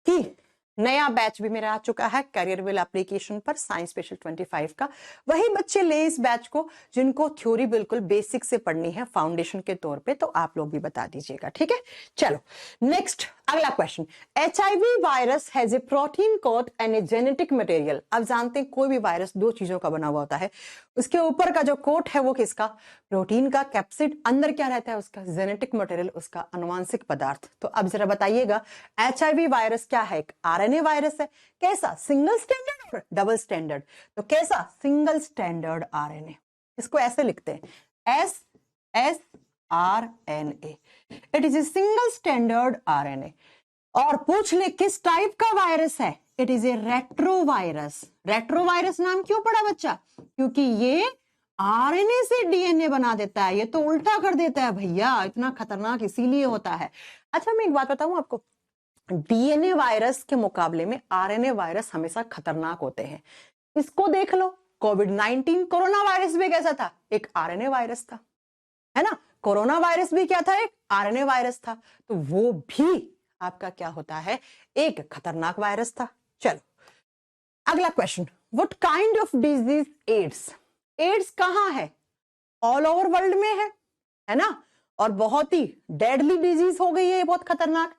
कि नया बैच भी मेरा आ चुका है करियर विल एप्लीकेशन पर, साइंस स्पेशल 25 का। वही बच्चे ले इस बैच को जिनको थ्योरी बिल्कुल बेसिक से पढ़नी है फाउंडेशन के तौर पे, तो आप लोग भी बता दीजिएगा, ठीक है। चलो नेक्स्ट, अगला question, HIV virus has a protein coat and a genetic material. अब जानते हैं कोई भी वायरस 2 चीजों का बना हुआ होता है, उसके ऊपर का जो कोट है वो किसका? प्रोटीन का, कैप्सिड, अंदर क्या रहता है उसका? जेनेटिक मटेरियल, उसका अनुवांशिक पदार्थ। तो अब जरा बताइएगा HIV वायरस क्या है? एक RNA वायरस है। कैसा? सिंगल स्टैंडर्ड और डबल स्टैंडर्ड? तो कैसा? Single standard RNA। इसको ऐसे लिखते हैं SSRNA, it is a single standard RNA। और पूछ ले किस टाइप का वायरस है? It is a retrovirus. Retrovirus नाम क्यों पड़ा बच्चा? क्योंकि ये RNA से DNA बना देता है, ये तो उल्टा कर देता है भैया, इतना खतरनाक इसीलिए होता है। अच्छा मैं एक बात बताऊं आपको, DNA वायरस के मुकाबले में RNA वायरस हमेशा खतरनाक होते हैं। इसको देख लो, कोविड-19 कोरोना वायरस भी कैसा था? एक RNA वायरस था, है ना। कोरोना वायरस भी क्या था? एक RNA वायरस था। तो वो भी आपका क्या होता है? एक खतरनाक वायरस था। चलो अगला question, what kind of disease AIDS? AIDS कहां है? ऑल ओवर वर्ल्ड में है ना, और बहुत ही डेडली डिजीज हो गई है, बहुत खतरनाक।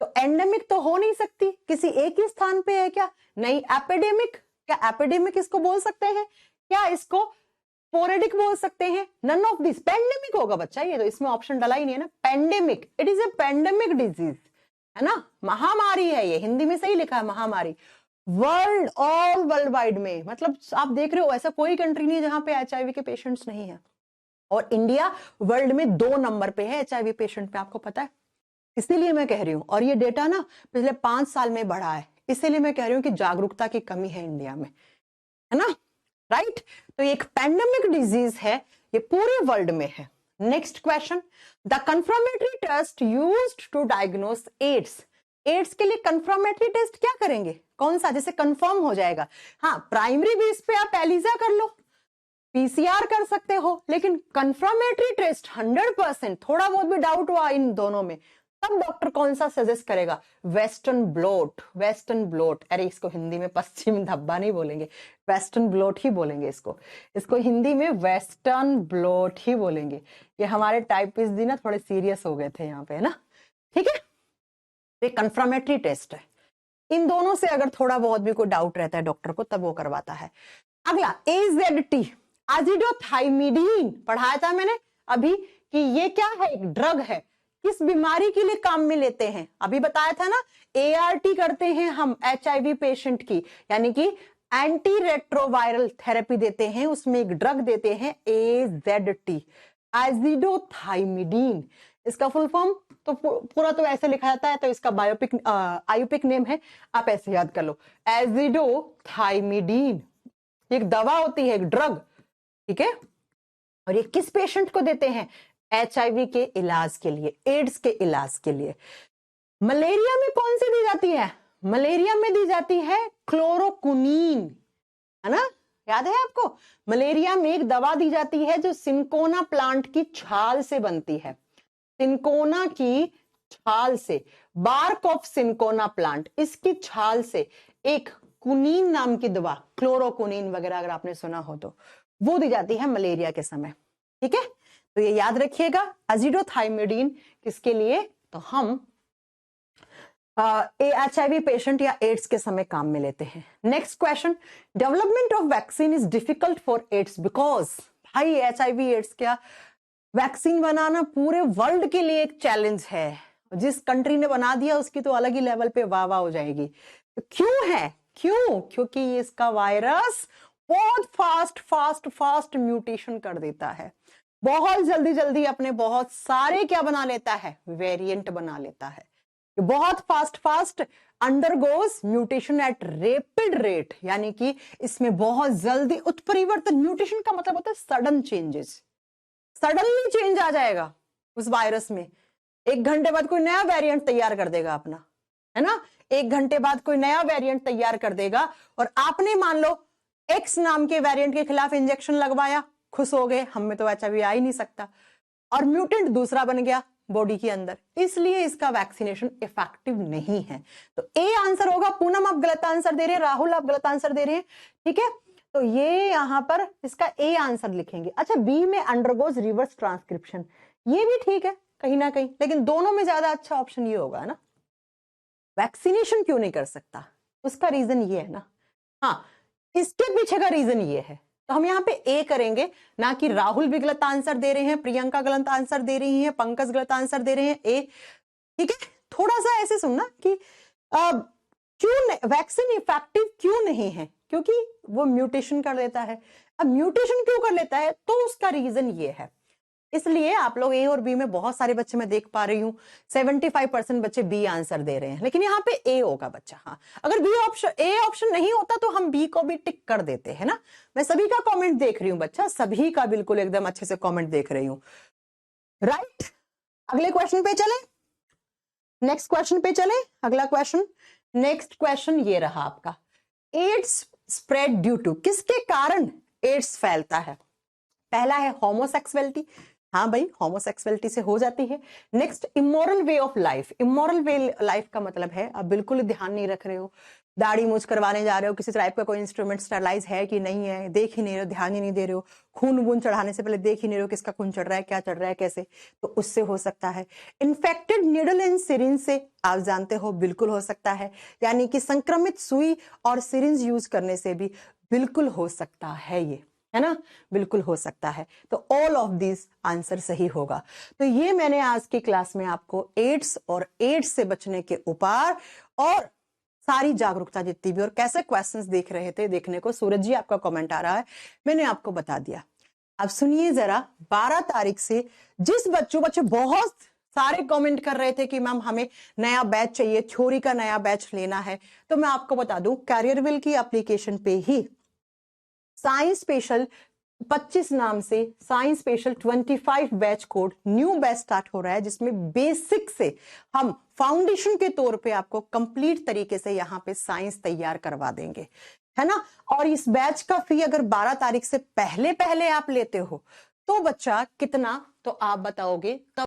तो एंडेमिक तो हो नहीं सकती, किसी एक ही स्थान पे है क्या? नहीं। एपिडेमिक, क्या एपिडेमिक इसको बोल सकते हैं? क्या इसको स्पोरेडिक बोल सकते हैं? None of this. पेंडेमिक होगा बच्चा, ये तो इसमें ऑप्शन डला ही नहीं है ना। Pandemic, it is a pandemic disease, है ना, महामारी है ये, हिंदी में सही लिखा है महामारी। वर्ल्ड, ऑल वर्ल्ड वाइड में, मतलब आप देख रहे हो ऐसा कोई कंट्री नहीं है जहां पे एचआईवी के पेशेंट्स नहीं है। और इंडिया वर्ल्ड में 2 नंबर पे है एचआईवी पेशेंट पे, आपको पता है। इसीलिए मैं कह रही हूं, और ये डेटा ना पिछले 5 साल में बढ़ा है, इसीलिए मैं कह रही हूं कि जागरूकता की कमी है इंडिया में, है ना, राइट। तो ये एक पैंडेमिक डिजीज है, ये पूरे वर्ल्ड में है। Next question, the confirmatory test used to diagnose AIDS. AIDS के लिए कंफर्मेटरी टेस्ट क्या करेंगे? कौन सा, जैसे कंफर्म हो जाएगा? हाँ, प्राइमरी बेस पे आप एलिजा कर लो, पीसीआर कर सकते हो, लेकिन कंफर्मेटरी टेस्ट 100%, थोड़ा बहुत भी डाउट हुआ इन दोनों में, तब डॉक्टर कौन सा सजेस्ट करेगा? Western bloat. वेस्टर्न ब्लोट, अरे इसको हिंदी में पश्चिम धब्बा नहीं बोलेंगे, वेस्टर्न ब्लोट ही बोलेंगे इसको। इसको हिंदी में वेस्टर्न ब्लोट ही बोलेंगे। ये हमारे टाइपिस्ट दी ना थोड़े सीरियस हो गए थे यहाँ पे, है ना, ठीक है। ये कंफर्मेटरी टेस्ट है। इन दोनों से अगर थोड़ा बहुत भी कोई डाउट रहता है डॉक्टर को, तब वो करवाता है। अगला AZT, एजिडोथाइमिडीन, पढ़ाया था मैंने अभी कि ये क्या है, एक ड्रग है। किस बीमारी के लिए काम में लेते हैं? अभी बताया था ना, ART करते हैं हम HIV पेशेंट की, यानी कि एंटी रेट्रोवायरल थेरेपी देते हैं, उसमें एक ड्रग देते हैं AZT, एजिडोथाइमिडीन। इसका फुल फॉर्म तो पूरा तो ऐसे लिखा जाता है, तो इसका आयुपिक नेम है, आप ऐसे याद कर लो, एजिडोथाइमिडीन। एक दवा होती है, एक ड्रग, ठीक है। और ये किस पेशेंट को देते हैं? HIV के इलाज के लिए, एड्स के इलाज के लिए। मलेरिया में कौन सी दी जाती है? मलेरिया में दी जाती है क्लोरोक्विनीन, है ना, याद है आपको? मलेरिया में एक दवा दी जाती है जो सिंकोना प्लांट की छाल से बनती है, सिंकोना की छाल से, बार्क ऑफ सिंकोना प्लांट, इसकी छाल से एक कुनीन नाम की दवा, क्लोरोक्विनीन वगैरह अगर आपने सुना हो तो, वो दी जाती है मलेरिया के समय, ठीक है। तो ये याद रखिएगा, एजिडोथाइमिडीन किसके लिए? तो हम HIV पेशेंट या एड्स के समय काम में लेते हैं। Next question, development of vaccine is difficult for AIDS because, भाई HIV एड्स क्या वैक्सीन बनाना पूरे वर्ल्ड के लिए एक चैलेंज है। जिस कंट्री ने बना दिया उसकी तो अलग ही लेवल पे वाह वाह हो जाएगी। तो क्यों है? क्यों? क्योंकि इसका वायरस बहुत फास्ट म्यूटेशन कर देता है, बहुत जल्दी जल्दी अपने बहुत सारे क्या बना लेता है? वेरिएंट बना लेता है। बहुत fast undergoes mutation at rapid rate, यानी कि इसमें बहुत जल्दी उत्परिवर्तन, म्यूटेशन का मतलब होता है सडन चेंजेस, सडनली चेंज आ जाएगा उस वायरस में। 1 घंटे बाद कोई नया वेरिएंट तैयार कर देगा अपना, है ना, 1 घंटे बाद कोई नया वेरिएंट तैयार कर देगा, और आपने मान लो X नाम के वेरिएंट के खिलाफ इंजेक्शन लगवाया, खुश हो गए, हम में तो HIV आ ही नहीं सकता, और म्यूटेंट दूसरा बन गया बॉडी के अंदर, इसलिए इसका वैक्सीनेशन इफेक्टिव नहीं है। तो A आंसर होगा। पूनम आप गलत आंसर दे रहे हैं, राहुल आप गलत आंसर दे रहे हैं, ठीक है। तो ये यहां पर इसका A आंसर लिखेंगे। अच्छा, B में अंडरगोज रिवर्स ट्रांसक्रिप्शन, ये भी ठीक है कहीं ना कहीं, लेकिन दोनों में ज्यादा अच्छा ऑप्शन ये होगा ना। वैक्सीनेशन क्यों नहीं कर सकता? उसका रीजन ये है ना, हाँ, इसके पीछे का रीजन ये है। तो हम यहाँ पे ए करेंगे, ना कि राहुल भी गलत आंसर दे रहे हैं, प्रियंका गलत आंसर दे रही है, पंकज गलत आंसर दे रहे हैं, ए, ठीक है। थोड़ा सा ऐसे सुनना कि क्यों वैक्सीन इफेक्टिव क्यों नहीं है? क्योंकि वो म्यूटेशन कर लेता है। अब म्यूटेशन क्यों कर लेता है? तो उसका रीजन ये है, इसलिए आप लोग ए और बी में बहुत सारे बच्चे मैं देख पा रही हूँ 75% बच्चे बी आंसर दे रहे हैं, लेकिन यहाँ पे ए होगा बच्चा। हाँ, अगर बी ऑप्शन, ए ऑप्शन नहीं होता तो हम बी को भी टिक कर देते हैं ना। मैं सभी का कमेंट देख रही हूँ बच्चा, सभी का बिल्कुल एकदम अच्छे से कमेंट देख रही हूँ, राइट। अगले क्वेश्चन पे चले, नेक्स्ट क्वेश्चन पे चले। अगला क्वेश्चन, नेक्स्ट क्वेश्चन ये रहा आपका, एड्स स्प्रेड ड्यू टू, किसके कारण एड्स फैलता है? पहला है होमोसेक्सुअलिटी, हाँ भाई, होमोसेक्सुअलिटी से हो जाती है। Next, immoral way of life. Immoral way life का मतलब है आप बिल्कुल ध्यान नहीं रख रहे हो, दाढ़ी मूछ करवाने जा रहे हो, किसी टाइप का कोई इंस्ट्रूमेंट स्टरलाइज है कि नहीं है देख ही नहीं रहे हो, ध्यान ही नहीं दे रहे हो, खून वून चढ़ाने से पहले देख ही नहीं रहे हो किसका खून चढ़ रहा है, क्या चढ़ रहा है, कैसे, तो उससे हो सकता है। इन्फेक्टेड नीडल एंड सिरिंज से आप जानते हो बिल्कुल हो सकता है, यानी कि संक्रमित सुई और सिरिंज यूज करने से भी बिल्कुल हो सकता है, ये है ना, बिल्कुल हो सकता है। तो ऑल ऑफ दिस आंसर सही होगा। तो ये मैंने आज की क्लास में आपको एड्स और एड्स से बचने के उपाय और सारी जागरूकता जितनी भी और कैसे क्वेश्चंस देख रहे थे देखने को, सूरज जी आपका कमेंट आ रहा है, मैंने आपको बता दिया। अब सुनिए जरा, 12 तारीख से जिस बच्चे बहुत सारे कमेंट कर रहे थे कि मैम हमें नया बैच चाहिए, थ्योरी का नया बैच लेना है, तो मैं आपको बता दूं कैरियरविल की एप्लीकेशन पे ही साइंस स्पेशल 25 नाम से science special 25 batch code new batch start हो रहा है, जिसमें बेसिक से हम फाउंडेशन के तौर पे आपको कंप्लीट तरीके से यहां पे साइंस तैयार करवा देंगे, है ना। और इस बैच का फी अगर 12 तारीख से पहले पहले आप लेते हो तो बच्चा कितना, तो आप बताओगे तब